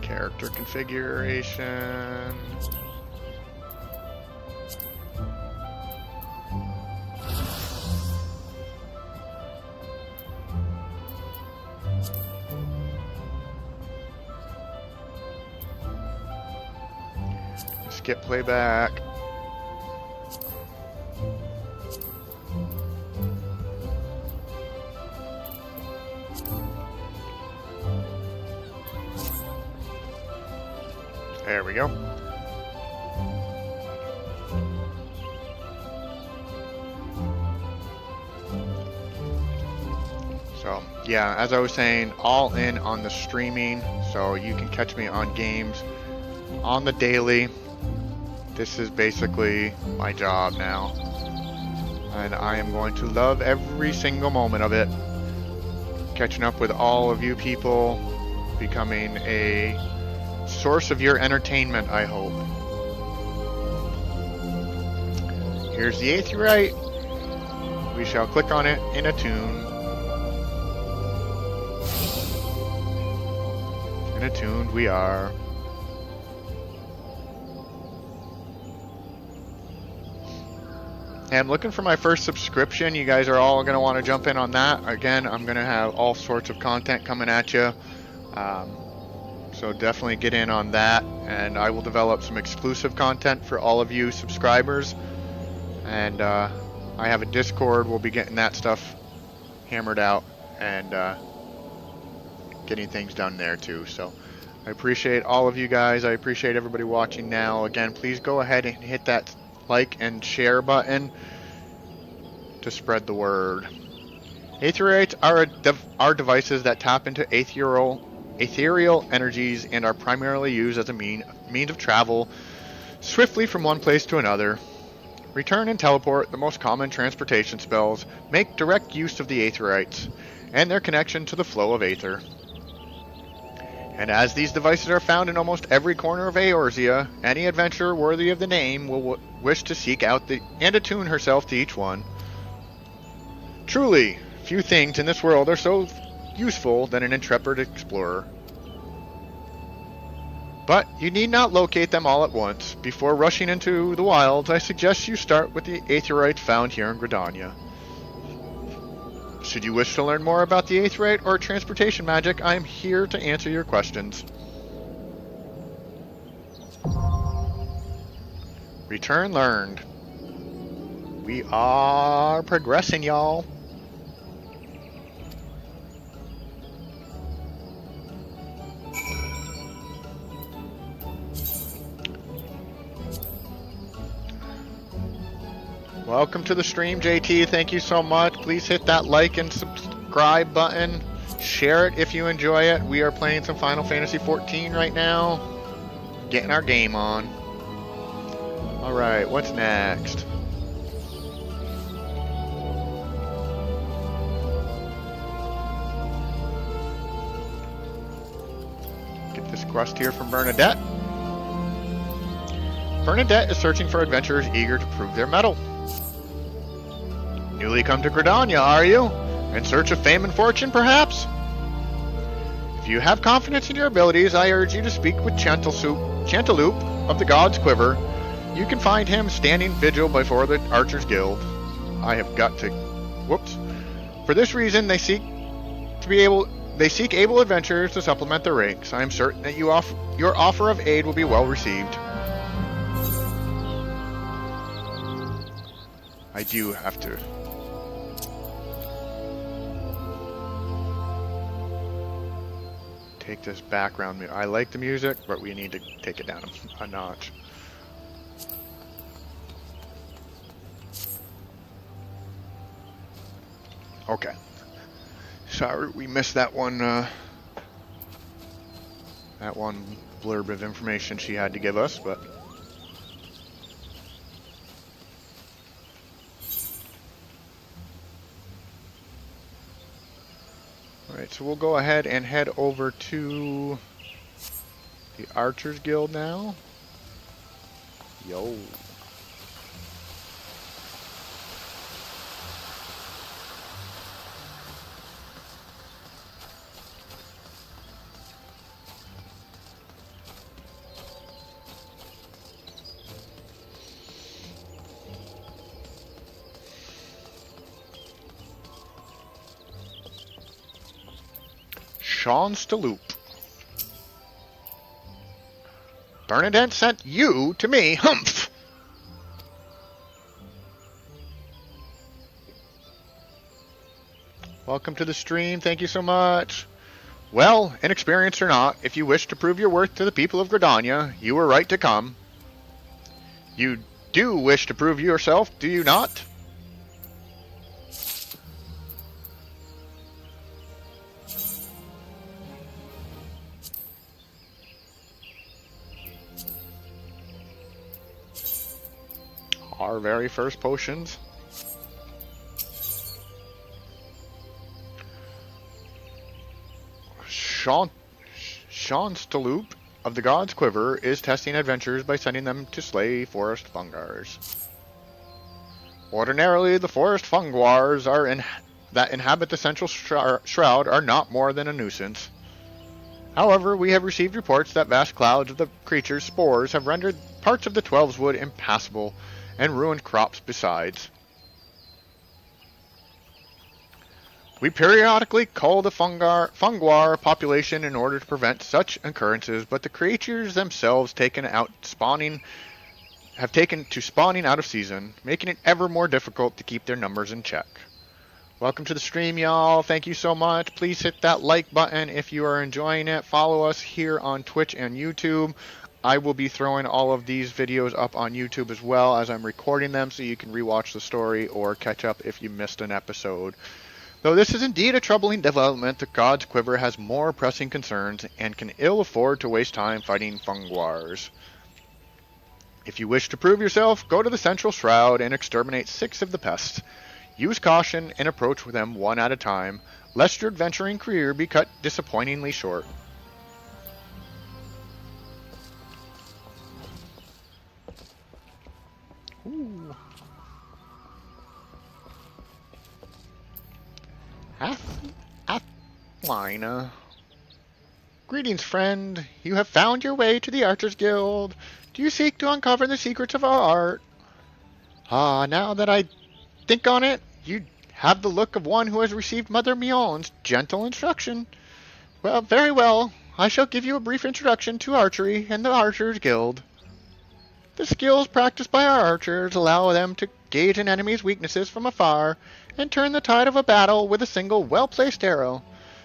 Speaker 2: Character configuration. skip playback. There we go. So, yeah, as I was saying, all in on the streaming, so you can catch me on games on the daily. This is basically my job now, and I am going to love every single moment of it. Catching up with all of you people, becoming a source of your entertainment, I hope. Here's the Aetheryte. We shall click on it in attune. And attuned we are. And I'm looking for my first subscription. You guys are all going to want to jump in on that. Again, I'm going to have all sorts of content coming at you. So definitely get in on that. And I will develop some exclusive content for all of you subscribers. And I have a Discord. We'll be getting that stuff hammered out and getting things done there too. So I appreciate all of you guys. I appreciate everybody watching now. Again, please go ahead and hit that like and share button to spread the word. Aetherites are devices that tap into ethereal energies and are primarily used as a means of travel swiftly from one place to another. Return and teleport, the most common transportation spells, make direct use of the Aetherites and their connection to the flow of Aether. And as these devices are found in almost every corner of Eorzea, any adventurer worthy of the name will wish to seek out and attune herself to each one. Truly, few things in this world are so useful than an intrepid explorer. But you need not locate them all at once. Before rushing into the wilds, I suggest you start with the Aetherites found here in Gridania. Should you wish to learn more about the Aetherite or transportation magic, I am here to answer your questions. Return learned. We are progressing, y'all. Welcome to the stream, JT. Thank you so much. Please hit that like and subscribe button. Share it if you enjoy it. We are playing some Final Fantasy XIV right now. Getting our game on. Alright, what's next? Get this quest here from Bernadette. Bernadette is searching for adventurers eager to prove their mettle. Newly come to Gridania, are you? In search of fame and fortune, perhaps? If you have confidence in your abilities, I urge you to speak with Chanteloup of the God's Quiver. You can find him standing vigil before the Archers Guild. I have got to... Whoops. For this reason, they seek able adventurers to supplement their ranks. I am certain that your offer of aid will be well received. I do have to... take this background music. I like the music, but we need to take it down a notch. Okay. Sorry, we missed that one blurb of information she had to give us, but alright, so we'll go ahead and head over to the Archers Guild now. Yo. Chanteloup. Bernadette sent you to me. Humph! Welcome to the stream. Thank you so much. Well, inexperienced or not, if you wish to prove your worth to the people of Gridania, you were right to come. You do wish to prove yourself, do you not? Our very first potions. Sean Staloop of the God's Quiver is testing adventurers by sending them to slay forest fungars. Ordinarily, the forest fungars that inhabit the central shroud are not more than a nuisance. However, we have received reports that vast clouds of the creature's spores have rendered parts of the Twelveswood impassable and ruined crops besides. We periodically cull the funguar population in order to prevent such occurrences, but the creatures themselves have taken to spawning out of season, making it ever more difficult to keep their numbers in check. Welcome to the stream, y'all. Thank you so much. Please hit that like button if you are enjoying it. Follow us here on Twitch and YouTube. I will be throwing all of these videos up on YouTube as well as I'm recording them, so you can rewatch the story or catch up if you missed an episode. Though this is indeed a troubling development, the God's Quiver has more pressing concerns and can ill afford to waste time fighting funguars. If you wish to prove yourself, go to the Central Shroud and exterminate 6 of the pests. Use caution and approach them one at a time, lest your adventuring career be cut disappointingly short. Ooh. Athlina. Greetings, friend. You have found your way to the Archers Guild. Do you seek to uncover the secrets of our art? Now that I think on it, you have the look of one who has received Mother Mion's gentle instruction. Well, very well. I shall give you a brief introduction to archery and the Archers Guild. The skills practiced by our archers allow them to gauge an enemy's weaknesses from afar and turn the tide of a battle with a single well-placed arrow.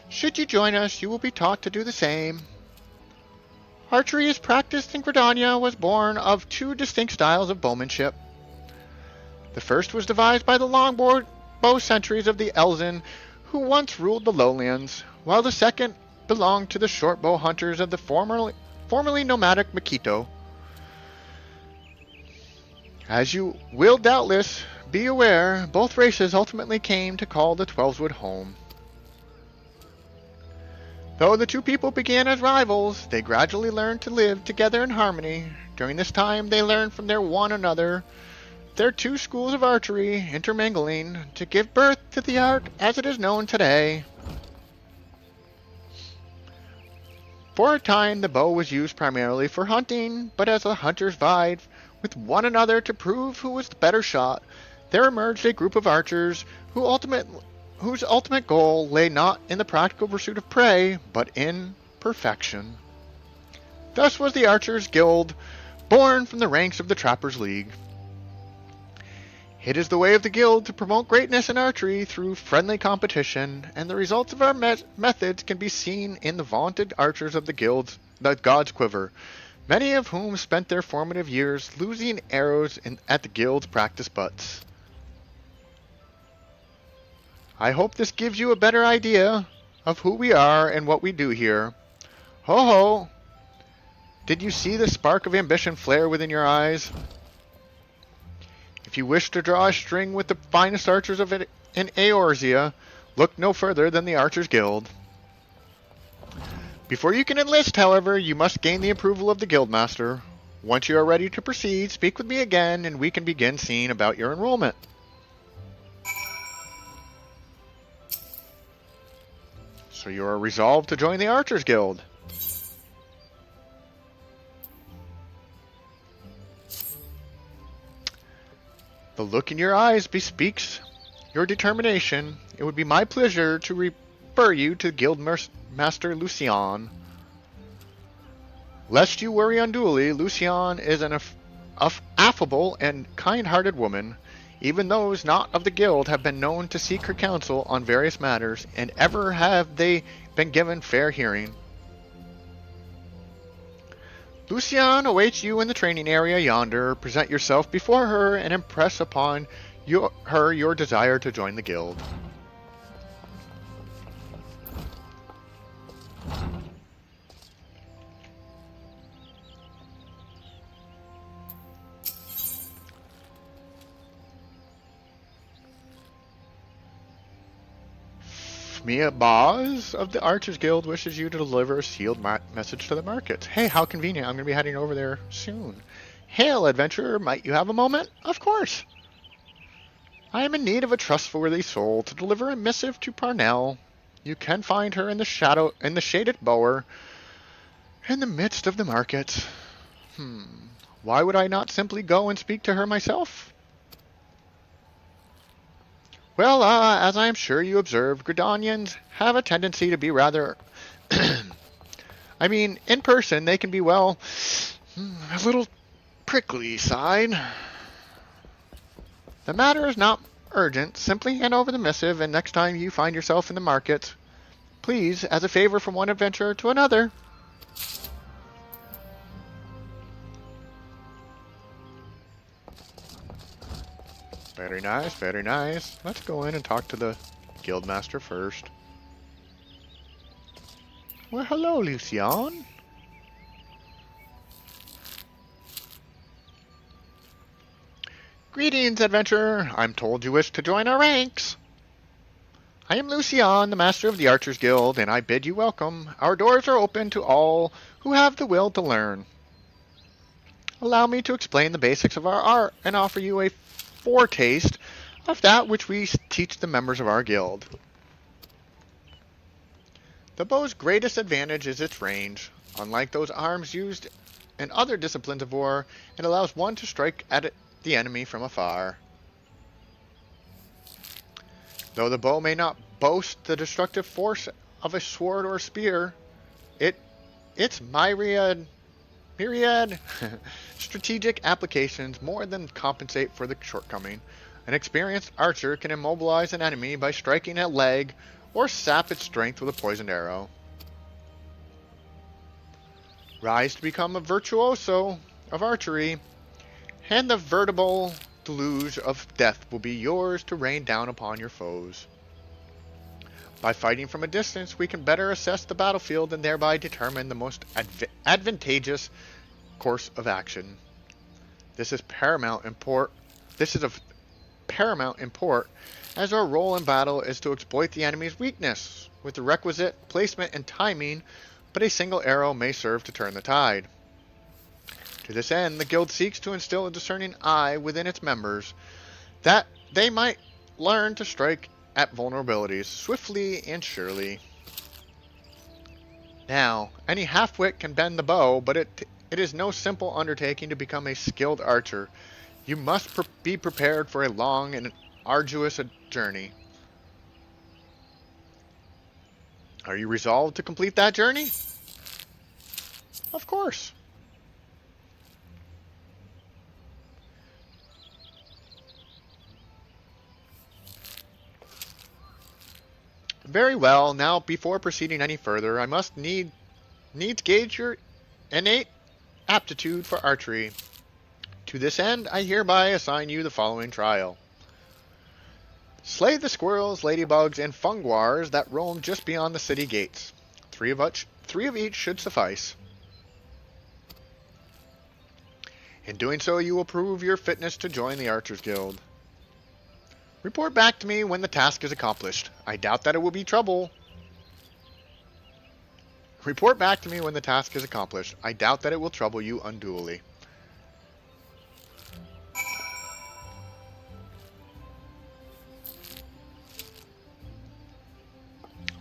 Speaker 2: Should you join us, you will be taught to do the same. Archery is practiced in Gridania was born of 2 distinct styles of bowmanship. The first was devised by the longbow sentries of the Elzen, who once ruled the lowlands, while the second belonged to the shortbow hunters of the formerly nomadic Makito. As you will doubtless be aware, both races ultimately came to call the Twelveswood home. Though the 2 people began as rivals, they gradually learned to live together in harmony. During this time, they learned from one another, their 2 schools of archery intermingling to give birth to the art as it is known today. For a time, the bow was used primarily for hunting, but as the hunters vied with one another to prove who was the better shot, there emerged a group of archers whose ultimate goal lay not in the practical pursuit of prey, but in perfection. Thus was the Archers Guild, born from the ranks of the Trappers League. It is the way of the Guild to promote greatness in archery through friendly competition, and the results of our methods can be seen in the vaunted archers of the God's Quiver, many of whom spent their formative years losing arrows at the Guild's practice butts. I hope this gives you a better idea of who we are and what we do here. Ho ho! Did you see the spark of ambition flare within your eyes? If you wish to draw a string with the finest archers in Eorzea, look no further than the Archers Guild. Before you can enlist, however, you must gain the approval of the Guildmaster. Once you are ready to proceed, speak with me again and we can begin seeing about your enrollment. So you are resolved to join the Archers Guild. The look in your eyes bespeaks your determination. It would be my pleasure to refer you to Guildmaster Lucien. Lest you worry unduly, Lucian is an affable and kind-hearted woman. Even those not of the guild have been known to seek her counsel on various matters, and ever have they been given fair hearing. Lucian awaits you in the training area yonder. Present yourself before her and impress upon her your desire to join the guild. Mia Boz of the Archers Guild wishes you to deliver a sealed message to the markets. Hey, how convenient. I'm going to be heading over there soon. Hail, adventurer. Might you have a moment? Of course. I am in need of a trustworthy soul to deliver a missive to Parnell. You can find her in the shaded bower, in the midst of the markets. Why would I not simply go and speak to her myself? Well, as I am sure you observed, Gridanians have a tendency to be rather... I mean, in person, they can be, well, a little prickly side. The matter is not urgent. Simply hand over the missive, and next time you find yourself in the market, please, as a favor from one adventurer to another. Very nice, very nice. Let's go in and talk to the guildmaster first. Well, hello, Lucian. Greetings, adventurer. I'm told you wish to join our ranks. I am Lucian, the master of the Archers Guild, and I bid you welcome. Our doors are open to all who have the will to learn. Allow me to explain the basics of our art and offer you a foretaste of that which we teach the members of our guild. The bow's greatest advantage is its range. Unlike those arms used in other disciplines of war, it allows one to strike at the enemy from afar. Though the bow may not boast the destructive force of a sword or spear, its myriad strategic applications more than compensate for the shortcoming. An experienced archer can immobilize an enemy by striking a leg or sap its strength with a poisoned arrow. Rise to become a virtuoso of archery, and the veritable deluge of death will be yours to rain down upon your foes. By fighting from a distance, we can better assess the battlefield and thereby determine the most advantageous course of action. This is of paramount import, as our role in battle is to exploit the enemy's weakness with the requisite placement and timing, but a single arrow may serve to turn the tide. To this end, the guild seeks to instill a discerning eye within its members, that they might learn to strike at vulnerabilities swiftly and surely. Now, any half-wit can bend the bow, but it is no simple undertaking to become a skilled archer. You must be prepared for a long and arduous journey. Are you resolved to complete that journey? Of course. Very well. Now, before proceeding any further, I must needs gauge your innate aptitude for archery. To this end, I hereby assign you the following trial. Slay the squirrels, ladybugs, and funguars that roam just beyond the city gates. Three of each should suffice. In doing so, you will prove your fitness to join the Archers Guild. Report back to me when the task is accomplished. I doubt that it will be trouble. Report back to me when the task is accomplished. I doubt that it will trouble you unduly.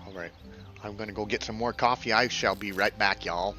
Speaker 2: Alright, I'm gonna go get some more coffee. I shall be right back, y'all.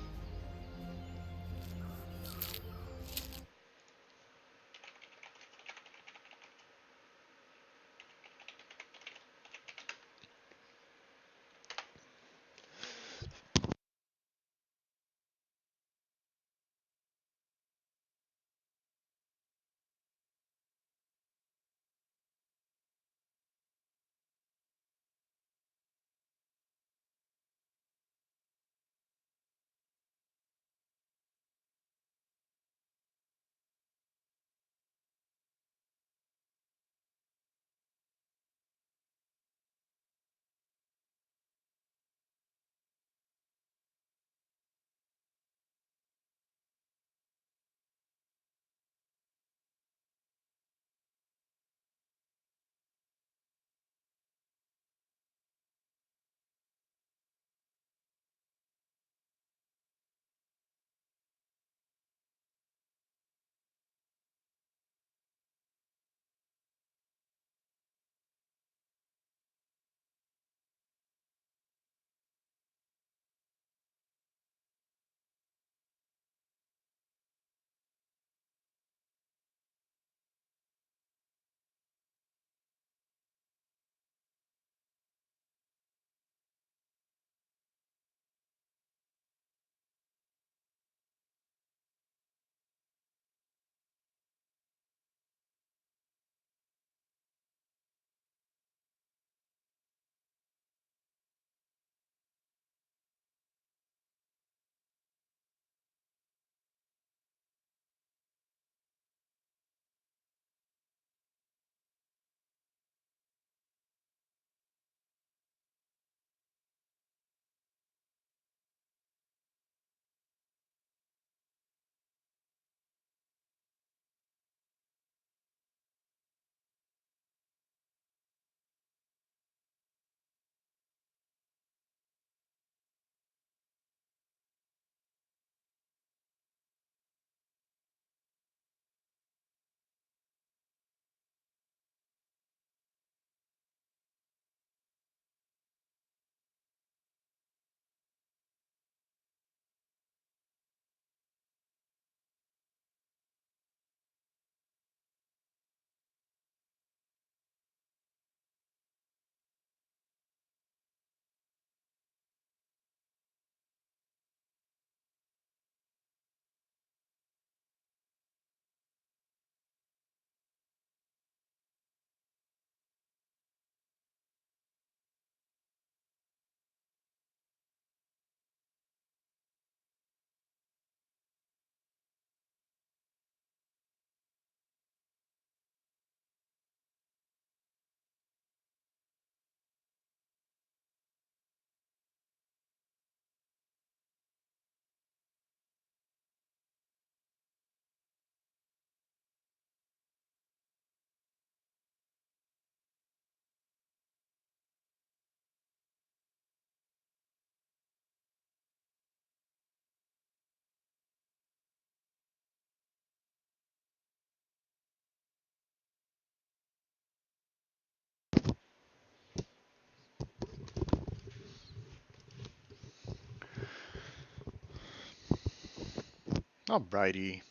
Speaker 2: Alrighty.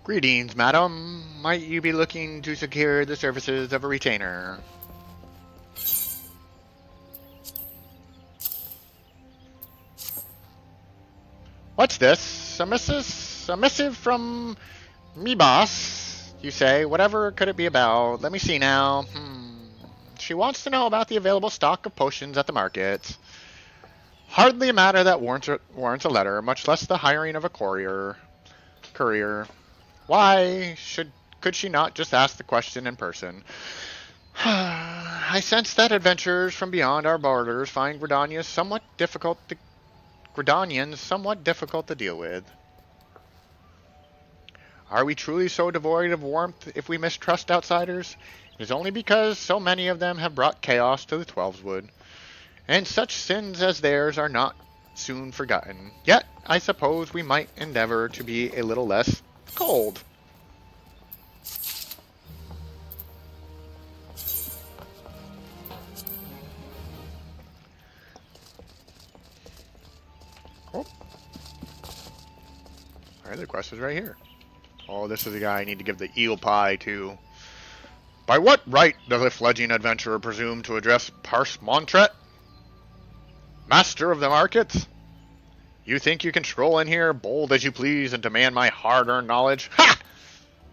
Speaker 2: Greetings, madam. Might you be looking to secure the services of a retainer? What's this? A missive from me boss, you say? Whatever could it be about? Let me see now. She wants to know about the available stock of potions at the market. Hardly a matter that warrants a letter, much less the hiring of a courier. Why could she not just ask the question in person? I sense that adventurers from beyond our borders find Gridanians somewhat difficult to deal with. Are we truly so devoid of warmth if we mistrust outsiders? It is only because so many of them have brought chaos to the Twelveswood, and such sins as theirs are not soon forgotten. Yet, I suppose we might endeavor to be a little less cold. Oh. Alright, the quest is right here. Oh, this is the guy I need to give the eel pie to. By what right does a fledgling adventurer presume to address Parse Montret, master of the markets? You think you can stroll in here, bold as you please, and demand my hard-earned knowledge? Ha!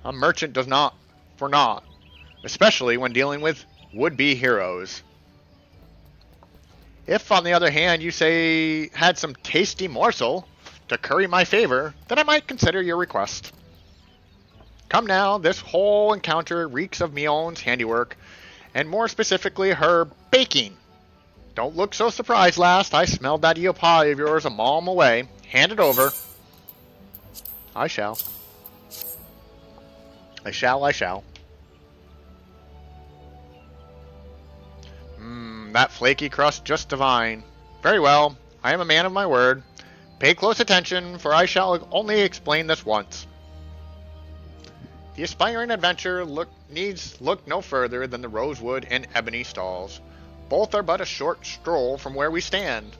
Speaker 2: A merchant does not for naught, especially when dealing with would-be heroes. If, on the other hand, you say had some tasty morsel to curry my favor, then I might consider your request. Come now, this whole encounter reeks of Mion's handiwork, and more specifically her baking. Don't look so surprised, last. I smelled that eel pie of yours a malm away. Hand it over. I shall. I shall. That flaky crust just divine. Very well. I am a man of my word. Pay close attention, for I shall only explain this once. The aspiring adventurer needs look no further than the rosewood and ebony stalls. Both are but a short stroll from where we stand.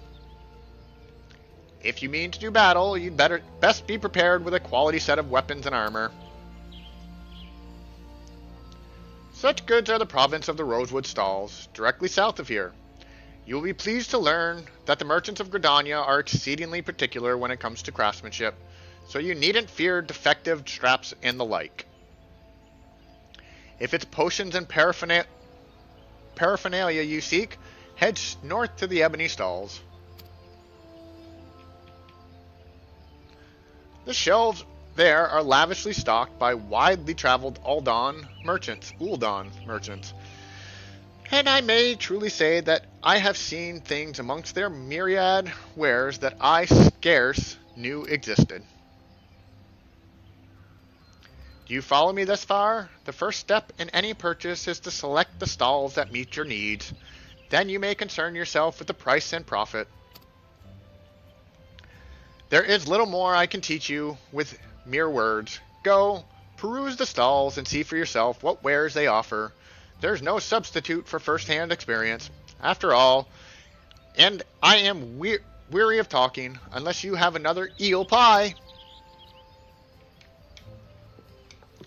Speaker 2: If you mean to do battle, you'd best be prepared with a quality set of weapons and armor. Such goods are the province of the Rosewood Stalls, directly south of here. You will be pleased to learn that the merchants of Gridania are exceedingly particular when it comes to craftsmanship, so you needn't fear defective straps and the like. If it's potions and paraphernalia you seek, head north to the Ebony Stalls. The shelves there are lavishly stocked by widely traveled Uldon merchants, and I may truly say that I have seen things amongst their myriad wares that I scarce knew existed. Do you follow me thus far? The first step in any purchase is to select the stalls that meet your needs. Then you may concern yourself with the price and profit. There is little more I can teach you with mere words. Go, peruse the stalls and see for yourself what wares they offer. There's no substitute for first-hand experience. After all, And I am weary of talking, unless you have another eel pie.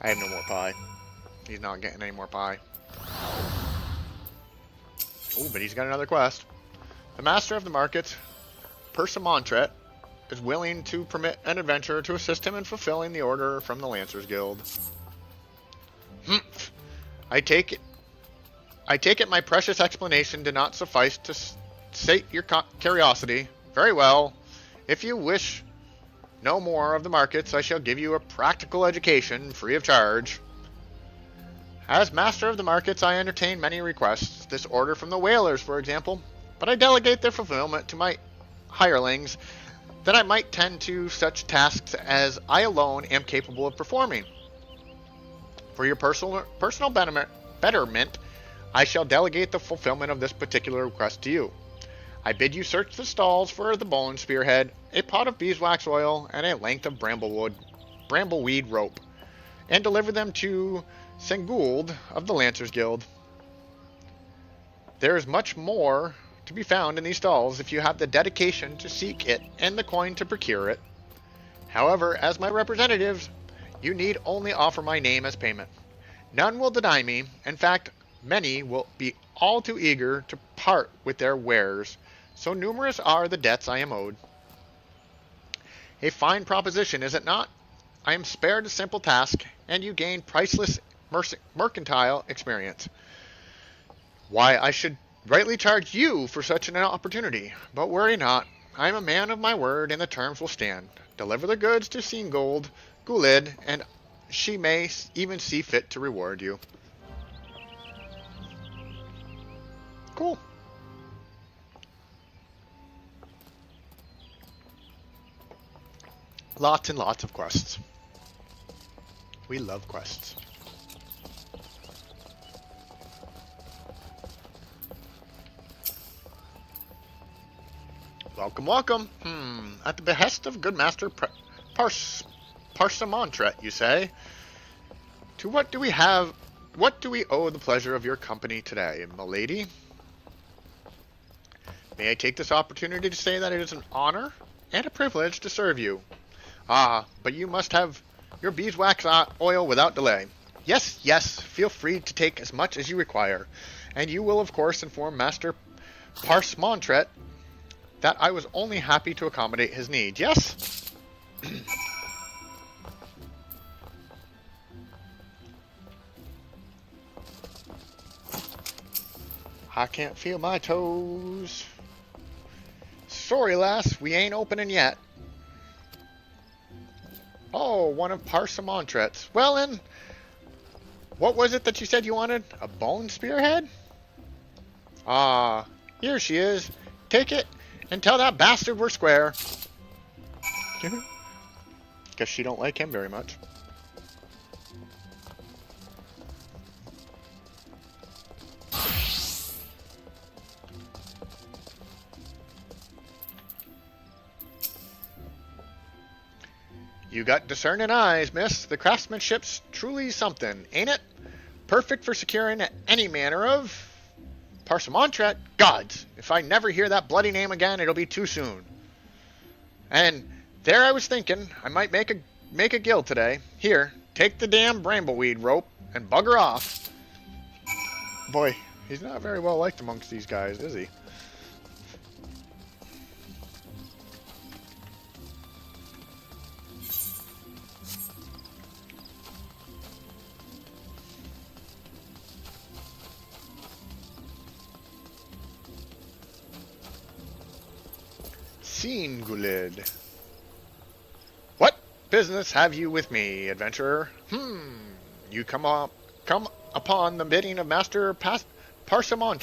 Speaker 2: I have no more pie. He's not getting any more pie. Oh, but he's got another quest. The master of the market, Persimmon, is willing to permit an adventurer to assist him in fulfilling the order from the Lancers Guild. I take it my precious explanation did not suffice to sate your curiosity. Very well. If you wish no more of the markets, I shall give you a practical education free of charge. As master of the markets, I entertain many requests, this order from the whalers, for example, but I delegate their fulfillment to my hirelings, that I might tend to such tasks as I alone am capable of performing. For your personal betterment, I shall delegate the fulfillment of this particular request to you. I bid you search the stalls for the bone spearhead, a pot of beeswax oil, and a length of brambleweed rope, and deliver them to Sengould of the Lancers Guild. There is much more to be found in these stalls if you have the dedication to seek it and the coin to procure it. However, as my representatives, you need only offer my name as payment. None will deny me. In fact, many will be all too eager to part with their wares, so numerous are the debts I am owed. A fine proposition, is it not? I am spared a simple task, and you gain priceless mercantile experience. Why, I should rightly charge you for such an opportunity, but worry not. I am a man of my word, and the terms will stand. Deliver the goods to Sengould, Gulid, and she may even see fit to reward you. Cool. Lots and lots of quests. We love quests. Welcome, welcome. At the behest of good master Persimmon, you say? To what do we owe the pleasure of your company today, milady? May I take this opportunity to say that it is an honor and a privilege to serve you. Ah, but you must have your beeswax oil without delay. Yes, yes, feel free to take as much as you require, and you will of course inform Master Persimmon that I was only happy to accommodate his needs. Yes? I can't feel my toes. Sorry, lass, we ain't opening yet. Oh, one of Persimmon's. Well, then, what was it that you said you wanted? A bone spearhead? Ah, here she is. Take it and tell that bastard we're square. Guess she don't like him very much. You got discerning eyes, miss. The craftsmanship's truly something, ain't it? Perfect for securing any manner of... Persimmon. Gods, if I never hear that bloody name again, it'll be too soon. And there I was thinking, I might make a guild today. Here, take the damn brambleweed rope and bugger off. Boy, he's not very well liked amongst these guys, is he? Gulid. What business have you with me, adventurer? You come upon the bidding of Master Persimmon.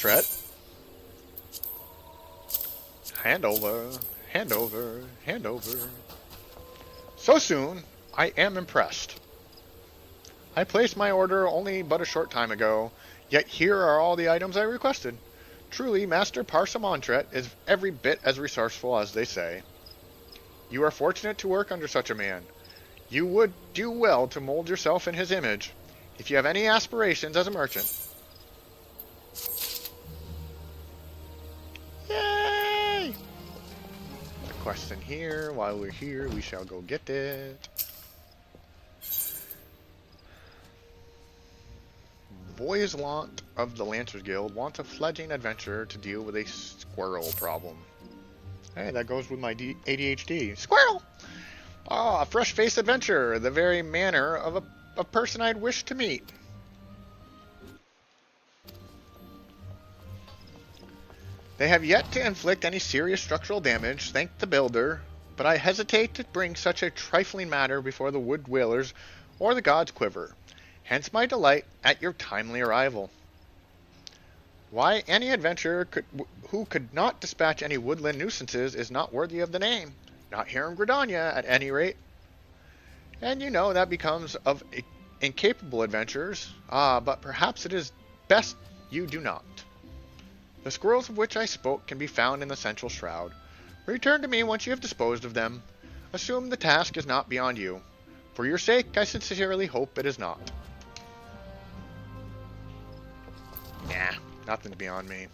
Speaker 2: Hand over, hand over, hand over. So soon, I am impressed. I placed my order only but a short time ago, yet here are all the items I requested. Truly, Master Persimmon is every bit as resourceful as they say. You are fortunate to work under such a man. You would do well to mold yourself in his image, if you have any aspirations as a merchant. Yay! quest in here. While we're here, we shall go get it. Voislant of the Lancers Guild wants a fledgling adventurer to deal with a squirrel problem. Hey, that goes with my ADHD. Squirrel! Ah, a fresh-faced adventurer, the very manner of a person I'd wish to meet. They have yet to inflict any serious structural damage, thank the builder, but I hesitate to bring such a trifling matter before the wood whalers or the gods' quiver. Hence my delight at your timely arrival. Why, any adventurer who could not dispatch any woodland nuisances is not worthy of the name. Not here in Gridania, at any rate. And you know that becomes of incapable adventurers. Ah, but perhaps it is best you do not. The squirrels of which I spoke can be found in the central shroud. Return to me once you have disposed of them. Assume the task is not beyond you. For your sake, I sincerely hope it is not. Nah, nothing's beyond me.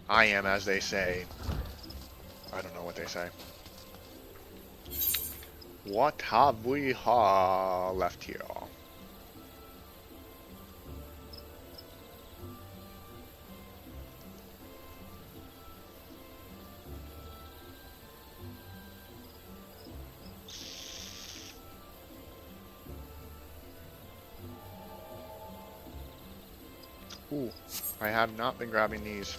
Speaker 2: I am, as they say. I don't know what they say. What have we left here? Ooh, I have not been grabbing these.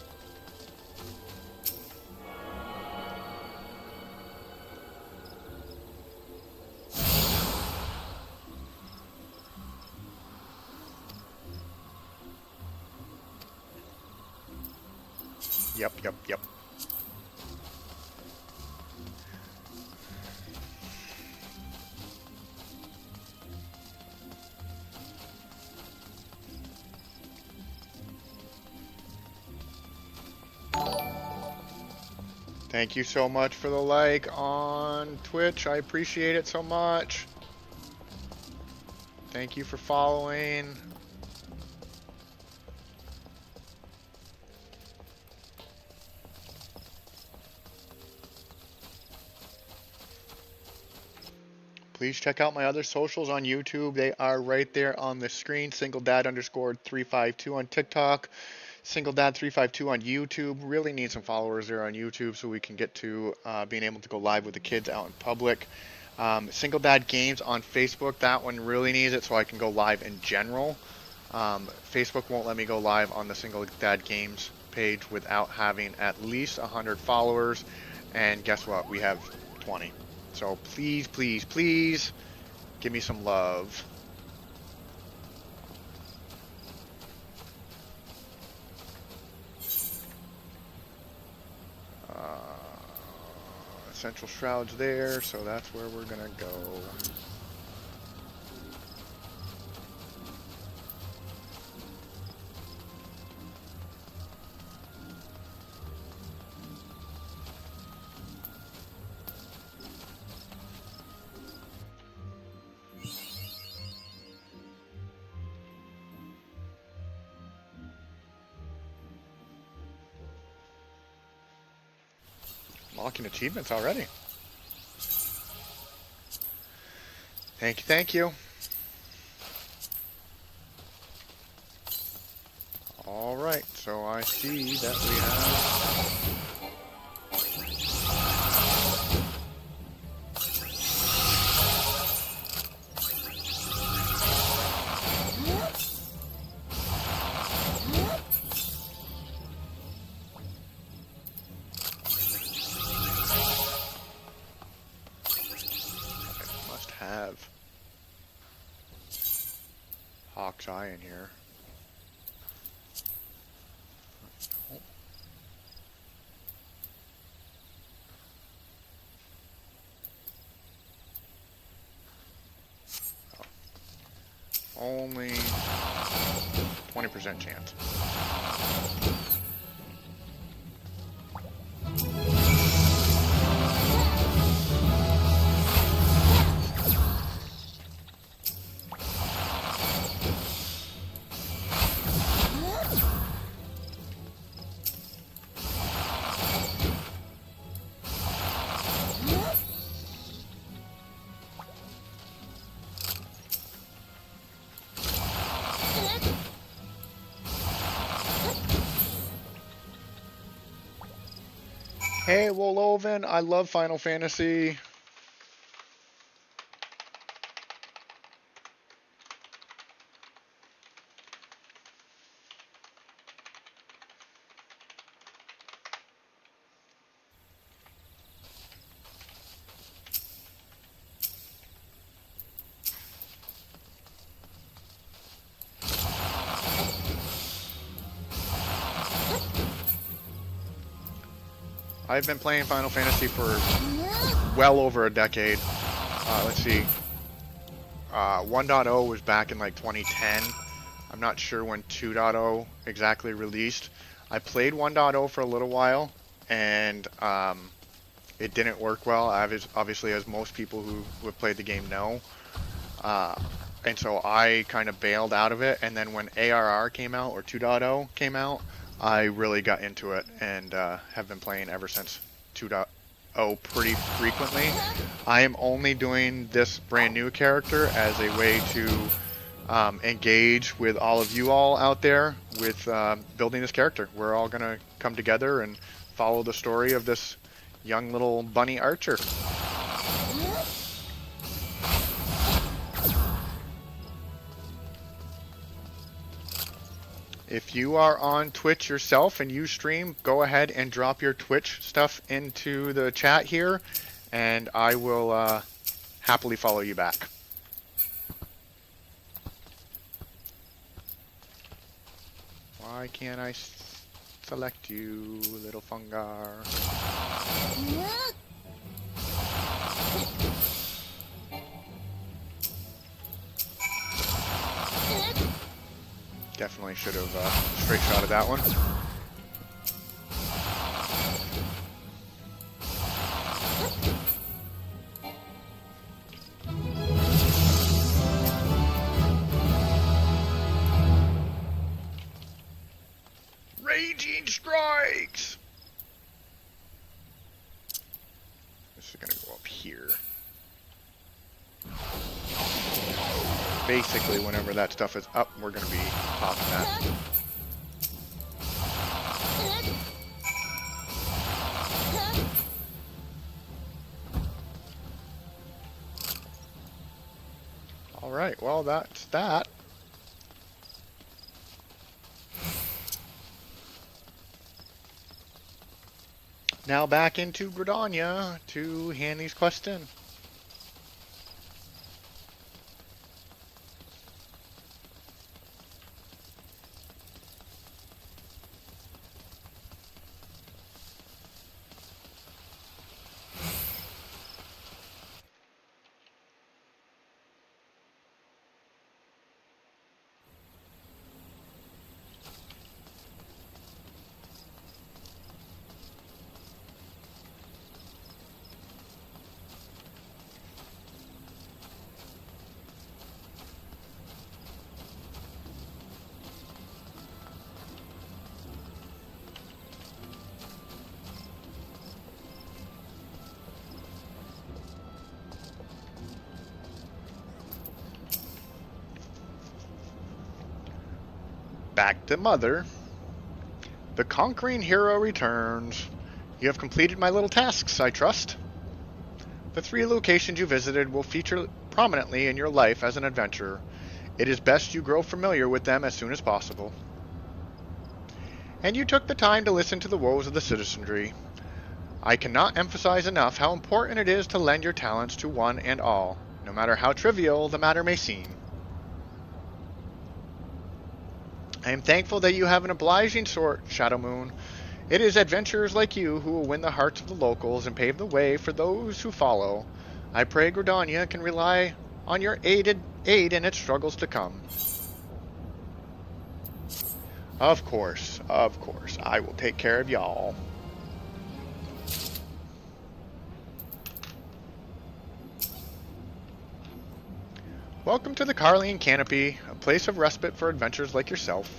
Speaker 2: Yep. Thank you so much for the like on Twitch. I appreciate it so much. Thank you for following. Please check out my other socials on YouTube. They are right there on the screen. SingleDad_352 on TikTok. SingleDad352 on YouTube. Really need some followers there on YouTube so we can get to being able to go live with the kids out in public. Single Dad Games on Facebook. That one really needs it so I can go live in general. Facebook won't let me go live on the Single Dad Games page without having at least 100 followers. And guess what? We have 20. So please, please, please give me some love. Central Shroud's there, so that's where we're gonna go. Unlocking achievements already. Thank you. Alright, so I see that we have... Hawk's Eye in here. Oh. Only 20% chance. Hey, Woloven, I love Final Fantasy. I've been playing Final Fantasy for well over a decade. Let's see. 1.0 was back in like 2010. I'm not sure when 2.0 exactly released. I played 1.0 for a little while, and it didn't work well, obviously, as most people who have played the game know. And so I kind of bailed out of it, and then when ARR came out, or 2.0 came out, I really got into it, and have been playing ever since 2.0 pretty frequently. I am only doing this brand new character as a way to engage with all of you all out there with building this character. We're all going to come together and follow the story of this young little bunny archer. If you are on Twitch yourself and you stream, go ahead and drop your Twitch stuff into the chat here, and I will happily follow you back. Why can't I select you, little fungar? Definitely should have straight shotted that one. Raging strikes! This is gonna go up here. Basically, whenever that stuff is up, we're going to be popping that. Alright, well, that's that. Now back into Gridania to hand these quests in. Back to Mother. The conquering hero returns. You have completed my little tasks, I trust. The 3 locations you visited will feature prominently in your life as an adventurer. It is best you grow familiar with them as soon as possible. And you took the time to listen to the woes of the citizenry. I cannot emphasize enough how important it is to lend your talents to one and all, no matter how trivial the matter may seem. I am thankful that you have an obliging sort, Shadow Moon. It is adventurers like you who will win the hearts of the locals and pave the way for those who follow. I pray Gridania can rely on your aid in its struggles to come. Of course, I will take care of y'all. Welcome to the Carlian Canopy, a place of respite for adventurers like yourself.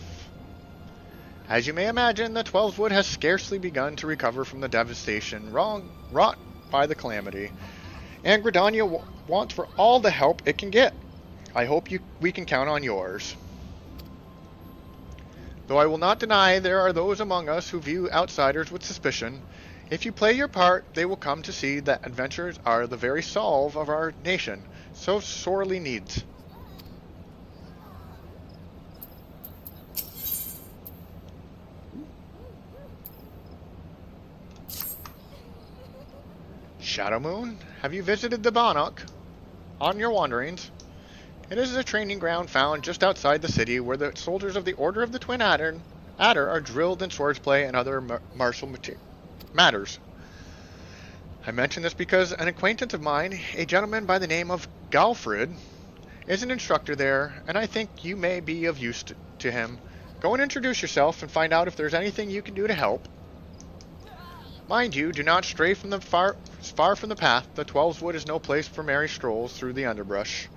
Speaker 2: As you may imagine, the Twelveswood has scarcely begun to recover from the devastation wrought by the calamity, and Gridania wants for all the help it can get. I hope we can count on yours. Though I will not deny there are those among us who view outsiders with suspicion, If you play your part, they will come to see that adventures are the very solve of our nation so sorely needs. Shadow Moon, have you visited the Bannock on your wanderings? It is a training ground found just outside the city where the soldiers of the Order of the Twin Adder are drilled in swordplay and other martial matters. I mention this because an acquaintance of mine, a gentleman by the name of Galfrid, is an instructor there, and I think you may be of use to him. Go and introduce yourself and find out if there's anything you can do to help. Mind you, do not stray from the far from the path. The Twelves Wood is no place for merry strolls through the underbrush.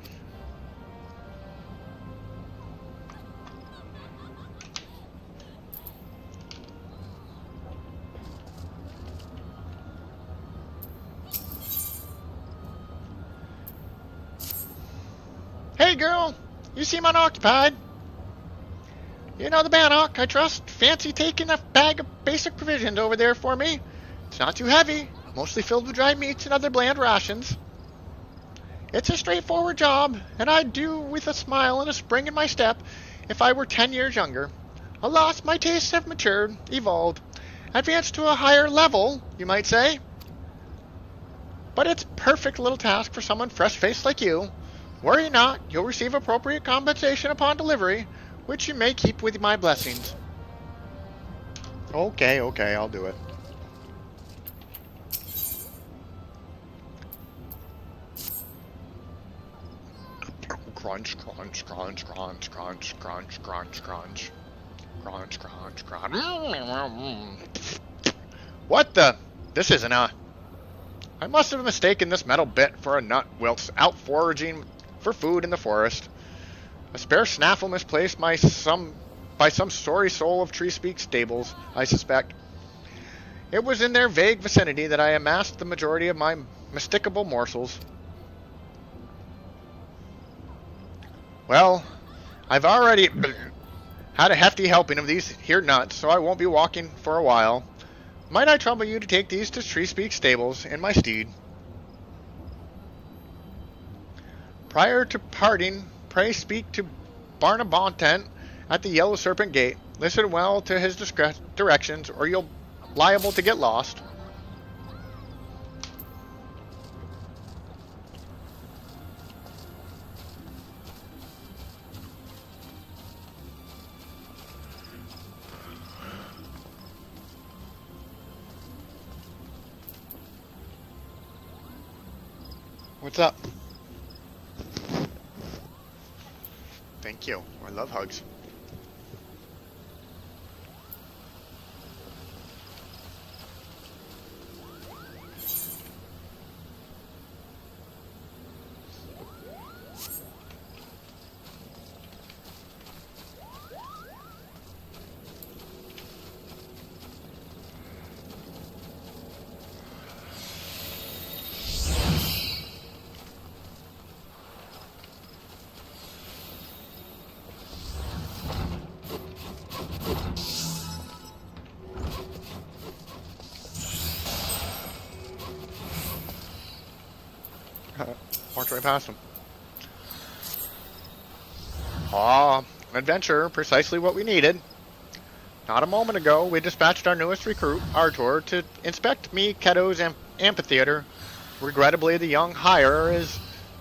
Speaker 2: Hey girl, you seem unoccupied. You know the Bannock, I trust. Fancy taking a bag of basic provisions over there for me? It's not too heavy, mostly filled with dried meats and other bland rations. It's a straightforward job, and I'd do with a smile and a spring in my step if I were 10 years younger. Alas, my tastes have matured, evolved, advanced to a higher level, you might say. But it's a perfect little task for someone fresh-faced like you. Worry not, you'll receive appropriate compensation upon delivery, which you may keep with my blessings. Okay, I'll do it. Crunch, crunch, crunch, crunch, crunch, crunch, crunch, crunch. Crunch, crunch, crunch. What the? This isn't a... I must have mistaken this metal bit for a nut whilst out foraging for food in the forest. A spare snaffle misplaced by some sorry soul of Treespeak stables, I suspect. It was in their vague vicinity that I amassed the majority of my masticable morsels. Well, I've already had a hefty helping of these here nuts, so I won't be walking for a while. Might I trouble you to take these to Treespeak stables in my steed? Prior to parting, pray speak to Barnabontent at the Yellow Serpent Gate. Listen well to his directions, or you'll liable to get lost. What's up? Thank you. I love hugs. Walked right past him. Ah, an adventure, precisely what we needed. Not a moment ago, we dispatched our newest recruit, Artur, to inspect me Keto's amphitheater. Regrettably, the young hire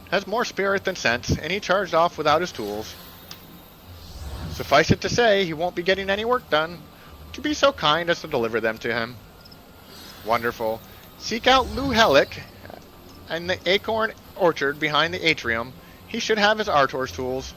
Speaker 2: has more spirit than sense, and he charged off without his tools. Suffice it to say, he won't be getting any work done. Would you be so kind as to deliver them to him? Wonderful. Seek out Lou Hellick and the acorn orchard behind the atrium. He should have his Artor's tools.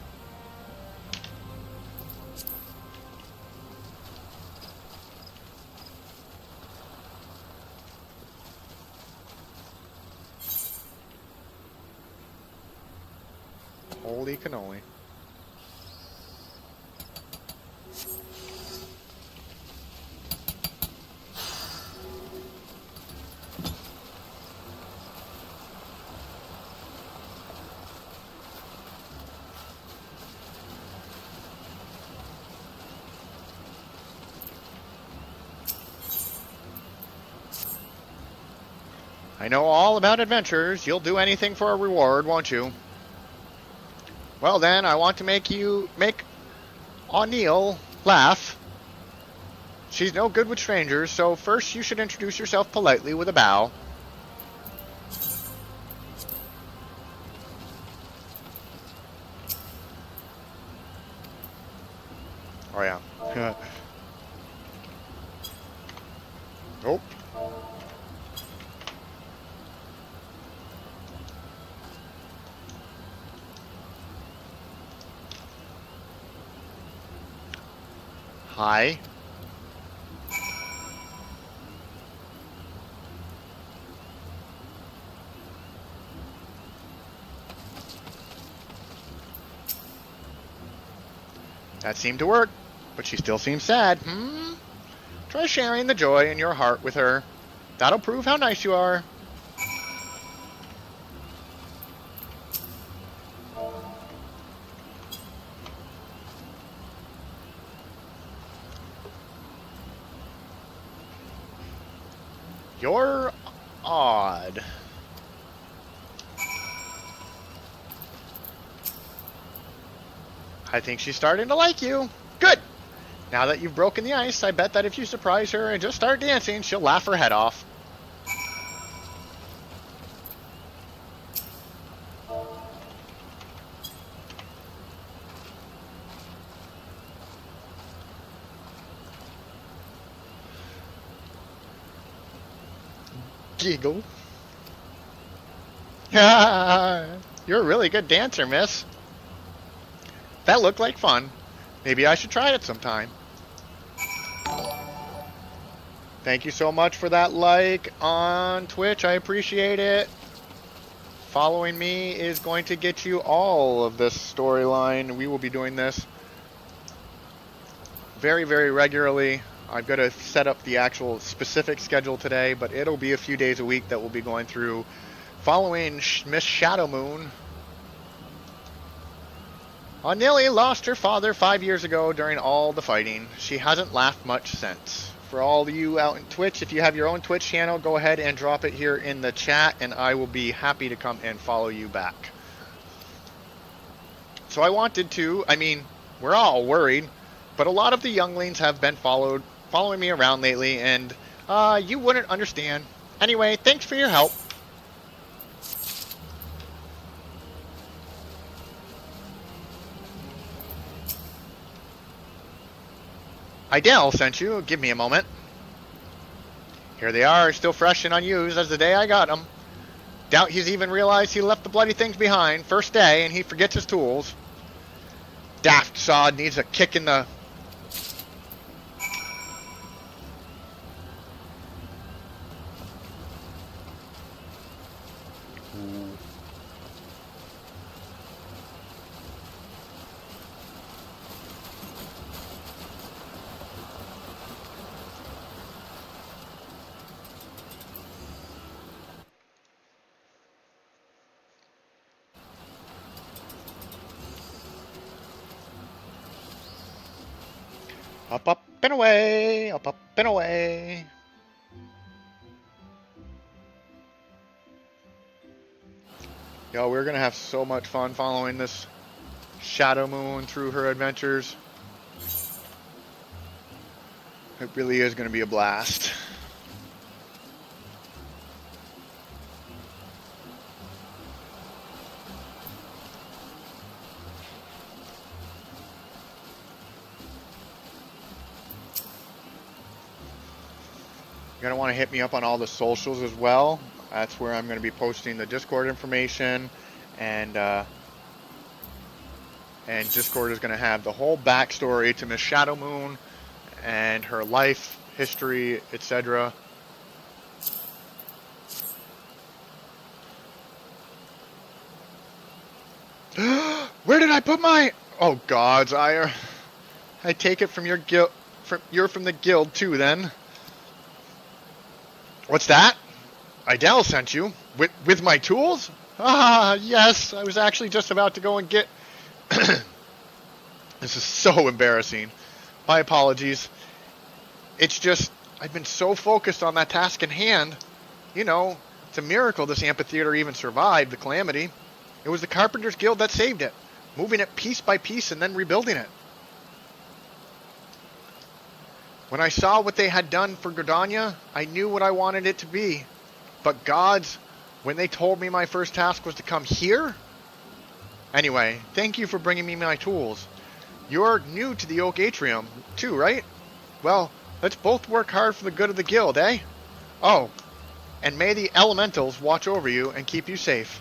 Speaker 2: Holy cannoli. I know all about adventures. You'll do anything for a reward, won't you? Well then, I want to make O'Neill laugh. She's no good with strangers, so first you should introduce yourself politely with a bow. Oh yeah. Nope. Hi. That seemed to work, but she still seems sad. Try sharing the joy in your heart with her. That'll prove how nice you are. You're odd. I think she's starting to like you. Good. Now that you've broken the ice, I bet that if you surprise her and just start dancing, she'll laugh her head off. Giggle. You're a really good dancer, miss. That looked like fun. Maybe I should try it sometime. Thank you so much for that like on Twitch. I appreciate it. Following me is going to get you all of this storyline. We will be doing this very, very regularly. I've got to set up the actual specific schedule today, but it'll be a few days a week that we'll be going through following Miss Shadow Moon. Nearly lost her father 5 years ago during all the fighting. She hasn't laughed much since. For all of you out in Twitch, if you have your own Twitch channel, go ahead and drop it here in the chat, and I will be happy to come and follow you back. So I wanted to, we're all worried, but a lot of the younglings have been following me around lately, and you wouldn't understand. Anyway, thanks for your help. Idell sent you. Give me a moment. Here they are, still fresh and unused as the day I got them. Doubt he's even realized he left the bloody things behind. First day, and he forgets his tools. Daft sod needs a kick in the... Up and away, up and away. Yo, we're gonna have so much fun following this Shadow Moon through her adventures. It really is gonna be a blast. You're going to want to hit me up on all the socials as well. That's where I'm going to be posting the Discord information, and Discord is going to have the whole backstory to Miss Shadow Moon and her life, history, etc. Where did I put my... Oh gods, I take it from your guild. You're from the guild too, then. What's that? Idell sent you? With my tools? Ah, yes. I was actually just about to go and get... This is so embarrassing. My apologies. It's just, I've been so focused on that task in hand. You know, It's a miracle this amphitheater even survived the calamity. It was the Carpenters Guild that saved it, moving it piece by piece and then rebuilding it. When I saw what they had done for Gridania, I knew what I wanted it to be. But gods, when they told me my first task was to come here? Anyway, thank you for bringing me my tools. You're new to the Oak Atrium, too, right? Well, let's both work hard for the good of the guild, eh? Oh, and may the elementals watch over you and keep you safe.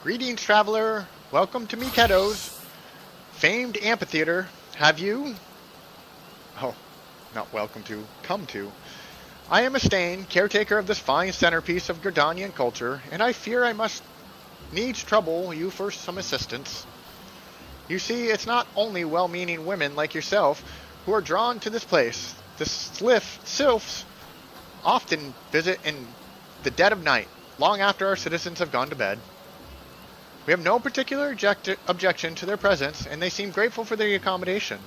Speaker 2: Greetings, traveler. Welcome to Miketo's famed amphitheater. Have you? Oh, not welcome to. Come to. I am Estain, caretaker of this fine centerpiece of Gridanian culture, and I fear I must needs trouble you for some assistance. You see, it's not only well-meaning women like yourself who are drawn to this place. The sylphs often visit in the dead of night, long after our citizens have gone to bed. We have no particular objection to their presence, and they seem grateful for the accommodation.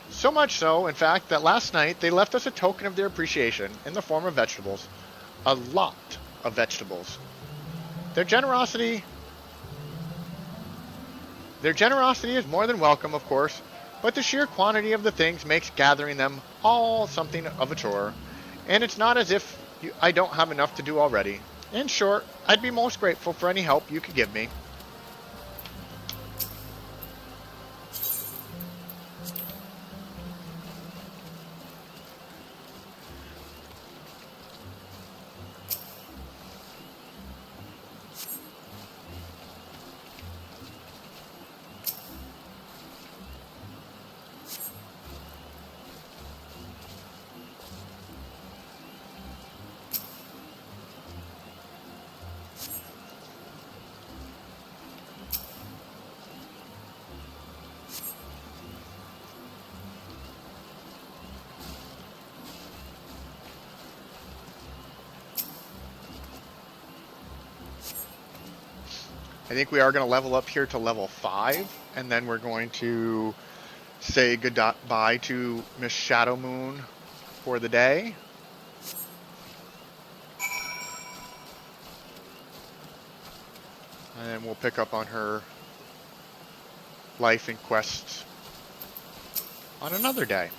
Speaker 2: So much so, in fact, that last night they left us a token of their appreciation in the form of vegetables. A lot of vegetables. Their generosity is more than welcome, of course, but the sheer quantity of the things makes gathering them all something of a chore, and it's not as if I don't have enough to do already. In short, I'd be most grateful for any help you could give me. I think we are going to level up here to level 5, and then we're going to say goodbye to Miss Shadow Moon for the day. And then we'll pick up on her life and quests on another day.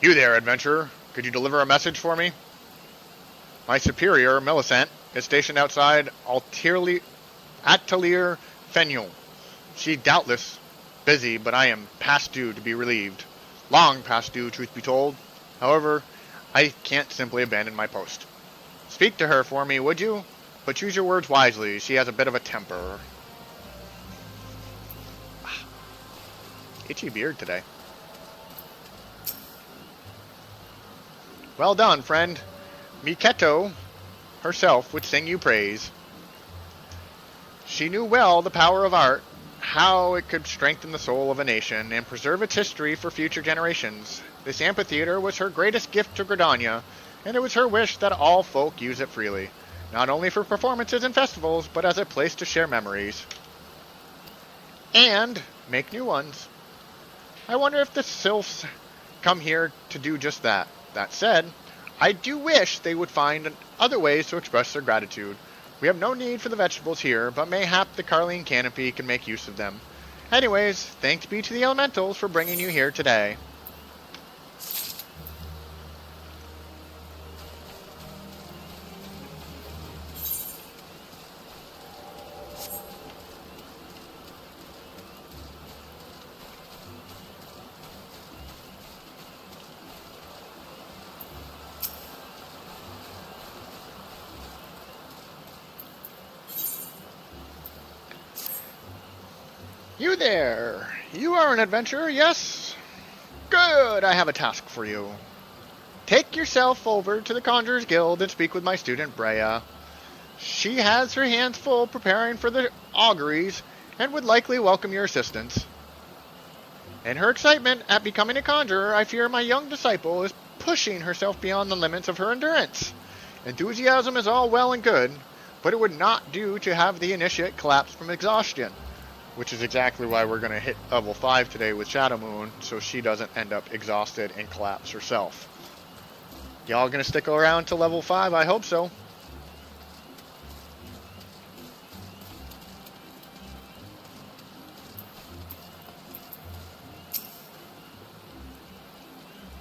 Speaker 2: You there, adventurer. Could you deliver a message for me? My superior, Millicent, is stationed outside Atelier Fenion. She doubtless busy, but I am past due to be relieved. Long past due, truth be told. However, I can't simply abandon my post. Speak to her for me, would you? But choose your words wisely. She has a bit of a temper. Itchy beard today. Well done, friend. Miketo herself would sing you praise. She knew well the power of art, how it could strengthen the soul of a nation and preserve its history for future generations. This amphitheater was her greatest gift to Gridania, and it was her wish that all folk use it freely, not only for performances and festivals, but as a place to share memories. And make new ones. I wonder if the sylphs come here to do just that. That said, I do wish they would find other ways to express their gratitude. We have no need for the vegetables here, but mayhap the Carline Canopy can make use of them. Anyways, thanks be to the elementals for bringing you here today. You there! You are an adventurer, yes? Good, I have a task for you. Take yourself over to the Conjurer's Guild and speak with my student Brea. She has her hands full preparing for the auguries and would likely welcome your assistance. In her excitement at becoming a conjurer, I fear my young disciple is pushing herself beyond the limits of her endurance. Enthusiasm is all well and good, but it would not do to have the initiate collapse from exhaustion, which is exactly why we're going to hit level 5 today with Shadow Moon, so she doesn't end up exhausted and collapse herself. Y'all going to stick around to level 5? I hope so.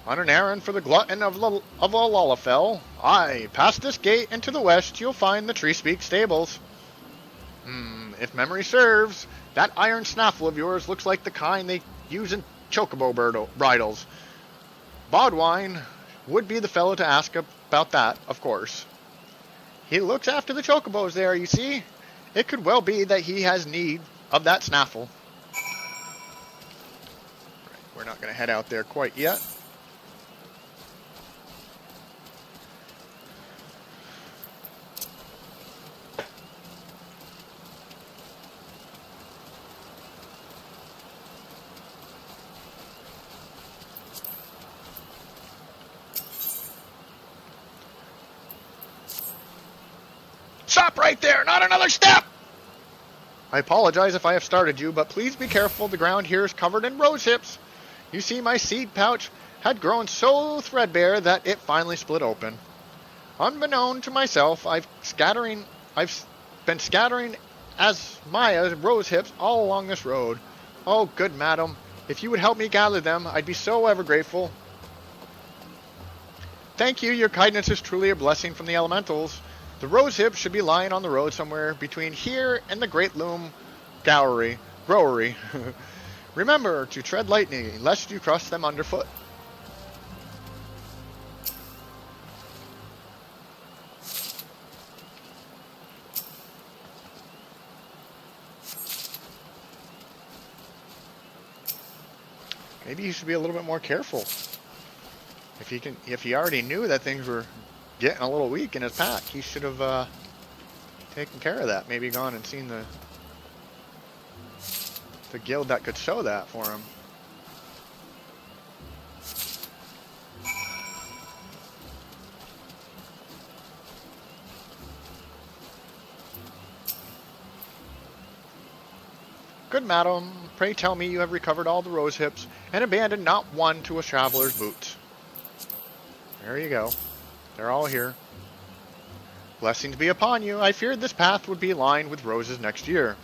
Speaker 2: On an errand for the glutton of Lalafell. Aye, past this gate and to the west you'll find the Treespeak stables. If memory serves, that iron snaffle of yours looks like the kind they use in chocobo bridles. Bodwine would be the fellow to ask about that, of course. He looks after the chocobos there, you see. It could well be that he has need of that snaffle. We're not going to head out there quite yet. Stop right there! Not another step! I apologize if I have started you, but please be careful. The ground here is covered in rose hips. You see, my seed pouch had grown so threadbare that it finally split open. Unbeknown to myself, I've been scattering Asmaya's rose hips all along this road. Oh, good madam, if you would help me gather them, I'd be so ever grateful. Thank you, your kindness is truly a blessing from the elementals. The rose hips should be lying on the road somewhere between here and the Great Loom Growery. Remember to tread lightly, lest you crush them underfoot. Maybe he should be a little bit more careful. If he already knew that things were getting a little weak in his pack, he should have taken care of that. Maybe gone and seen the guild that could show that for him. Good madam, pray tell me you have recovered all the rose hips and abandoned not one to a traveler's boots. There you go. They're all here. Blessings be upon you. I feared this path would be lined with roses next year.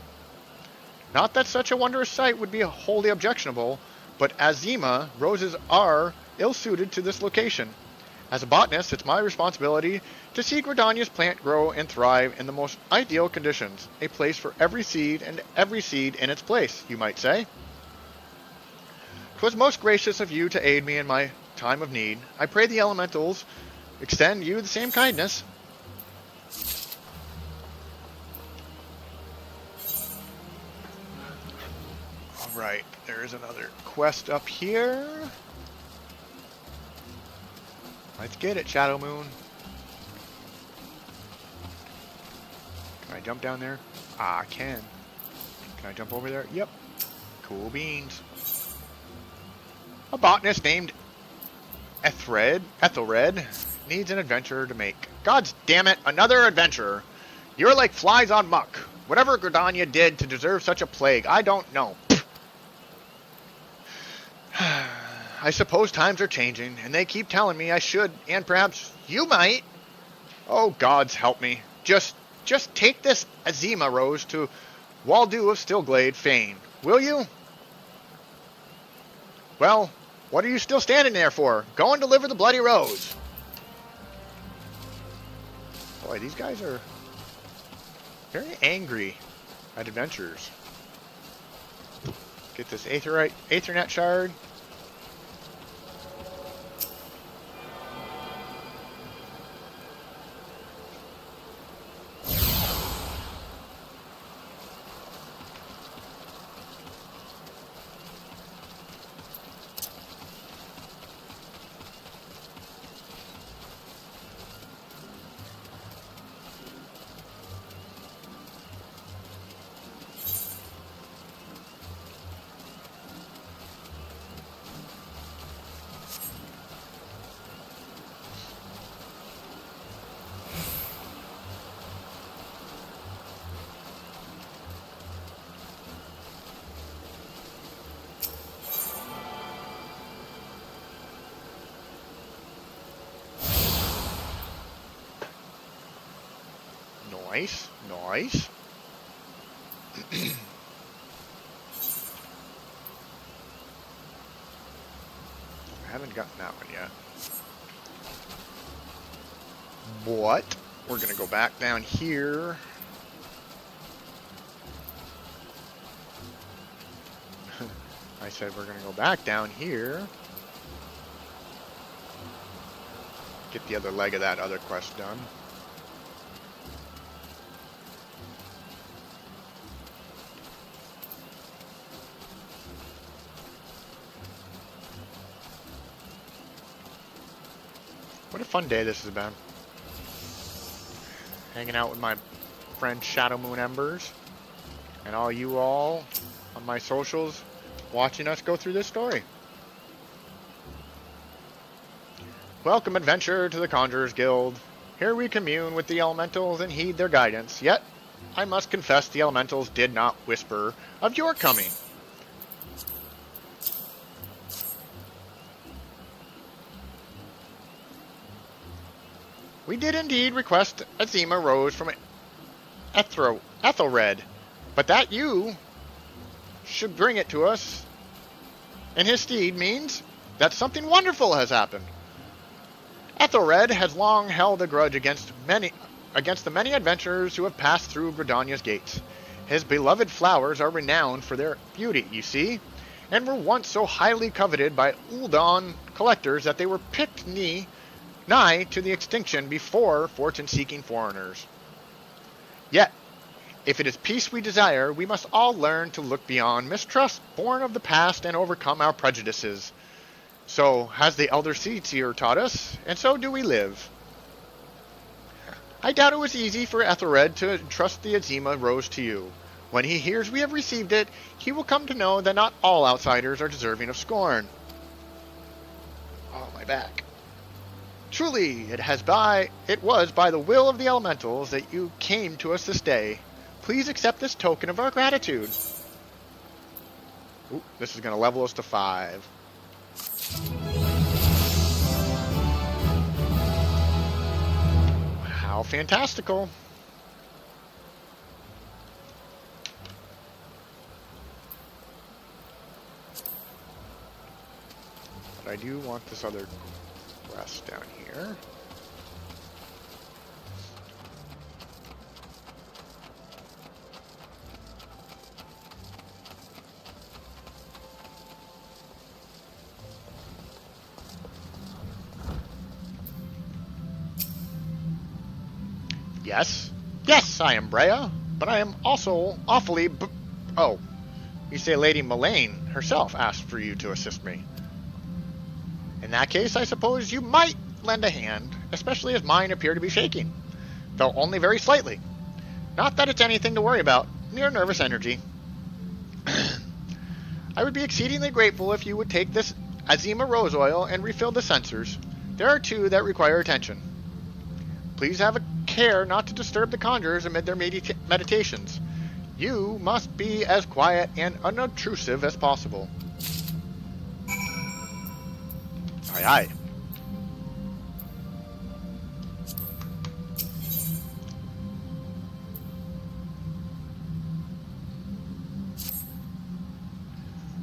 Speaker 2: Not that such a wondrous sight would be wholly objectionable, but as Zima, roses are ill-suited to this location. As a botanist, it's my responsibility to see Gridania's plant grow and thrive in the most ideal conditions. A place for every seed and every seed in its place, you might say. 'Twas most gracious of you to aid me in my time of need. I pray the elementals extend you the same kindness. Alright, there's another quest up here. Let's get it, Shadow Moon. Can I jump down there? Ah, I can. Can I jump over there? Yep. Cool beans. A botanist named Ethelred needs an adventurer to make. God's damn it, another adventurer. You're like flies on muck. Whatever Gridania did to deserve such a plague, I don't know. I suppose times are changing, and they keep telling me I should, and perhaps you might. Oh, gods help me. Just take this Azima rose to Waldo of Stillglade Fane, will you? Well, what are you still standing there for? Go and deliver the bloody rose. Boy, these guys are very angry at adventurers. Get this Aethernet shard. Nice. Nice. I haven't gotten that one yet. What? We're gonna go back down here. I said we're gonna go back down here. Get the other leg of that other quest done. What a fun day this has been. Hanging out with my friend Shadow Moon Embers and all you all on my socials watching us go through this story. Welcome, adventurer, to the Conjurer's Guild. Here we commune with the elementals and heed their guidance. Yet, I must confess the elementals did not whisper of your coming. We did indeed request a Zima rose from Ethelred, but that you should bring it to us in his stead means that something wonderful has happened. Ethelred has long held a grudge against the many adventurers who have passed through Gridania's gates. His beloved flowers are renowned for their beauty, you see, and were once so highly coveted by Ul'dahn collectors that they were picked nigh to the extinction before fortune-seeking foreigners. Yet, if it is peace we desire, we must all learn to look beyond mistrust born of the past and overcome our prejudices. So has the elder seer taught us, and so do we live. I doubt it was easy for Ethelred to entrust the Azima rose to you. When he hears we have received it, he will come to know that not all outsiders are deserving of scorn. Oh, my back. Truly, it was by the will of the elementals that you came to us this day. Please accept this token of our gratitude. Ooh, this is going to level us to 5. How fantastical. But I do want this other quest down here. Yes. Yes, I am Brea, but I am also awfully oh, you say Lady Mullane herself asked for you to assist me. In that case, I suppose you might lend a hand, especially as mine appear to be shaking, though only very slightly. Not that it's anything to worry about, mere nervous energy. I would be exceedingly grateful if you would take this Azima rose oil and refill the sensors. There are 2 that require attention. Please have a care not to disturb the conjurers amid their meditations. You must be as quiet and unobtrusive as possible. Aye, aye.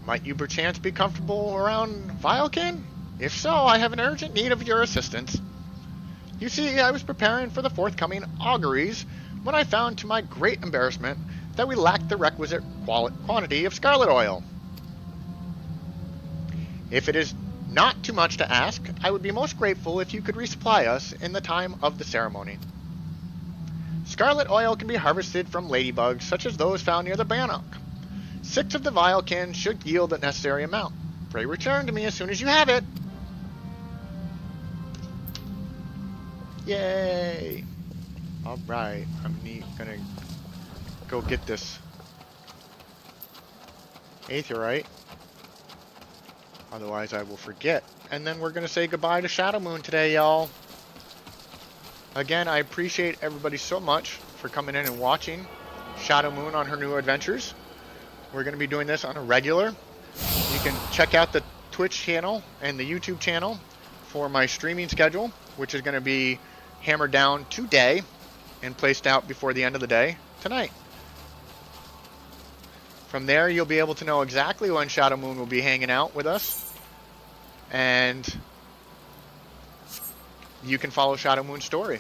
Speaker 2: Might you perchance be comfortable around Vilekin? If so, I have an urgent need of your assistance. You see, I was preparing for the forthcoming auguries when I found, to my great embarrassment, that we lacked the requisite quantity of scarlet oil. If it is not too much to ask, I would be most grateful if you could resupply us in the time of the ceremony. Scarlet oil can be harvested from ladybugs, such as those found near the Bannock. 6 of the Vilekin should yield the necessary amount. Pray return to me as soon as you have it. Yay! Alright, I'm gonna go get this Aetheryte. Otherwise I will forget. And then we're gonna say goodbye to Shadow Moon today, y'all. Again, I appreciate everybody so much for coming in and watching Shadow Moon on her new adventures. We're gonna be doing this on a regular. You can check out the Twitch channel and the YouTube channel for my streaming schedule, which is gonna be hammered down today and placed out before the end of the day tonight. From there, you'll be able to know exactly when Shadow Moon will be hanging out with us, and you can follow Shadow Moon's story.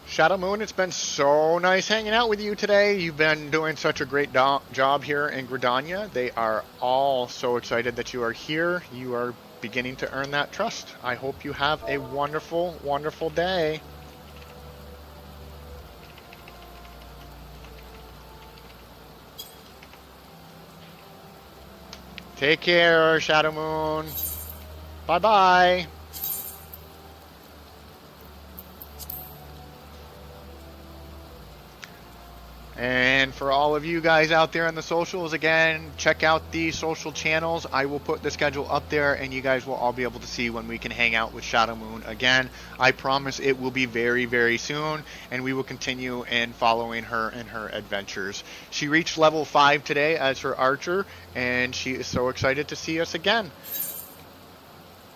Speaker 2: Shadow Moon, it's been so nice hanging out with you today. You've been doing such a great job here in Gridania. They are all so excited that you are here. You are beginning to earn that trust. I hope you have a wonderful, wonderful day. Take care, Shadow Moon. Bye-bye. And for all of you guys out there on the socials, again, check out the social channels. I will put the schedule up there, and you guys will all be able to see when we can hang out with Shadow Moon again. I promise it will be very, very soon, and we will continue in following her and her adventures. She reached level 5 today as her archer, and she is so excited to see us again.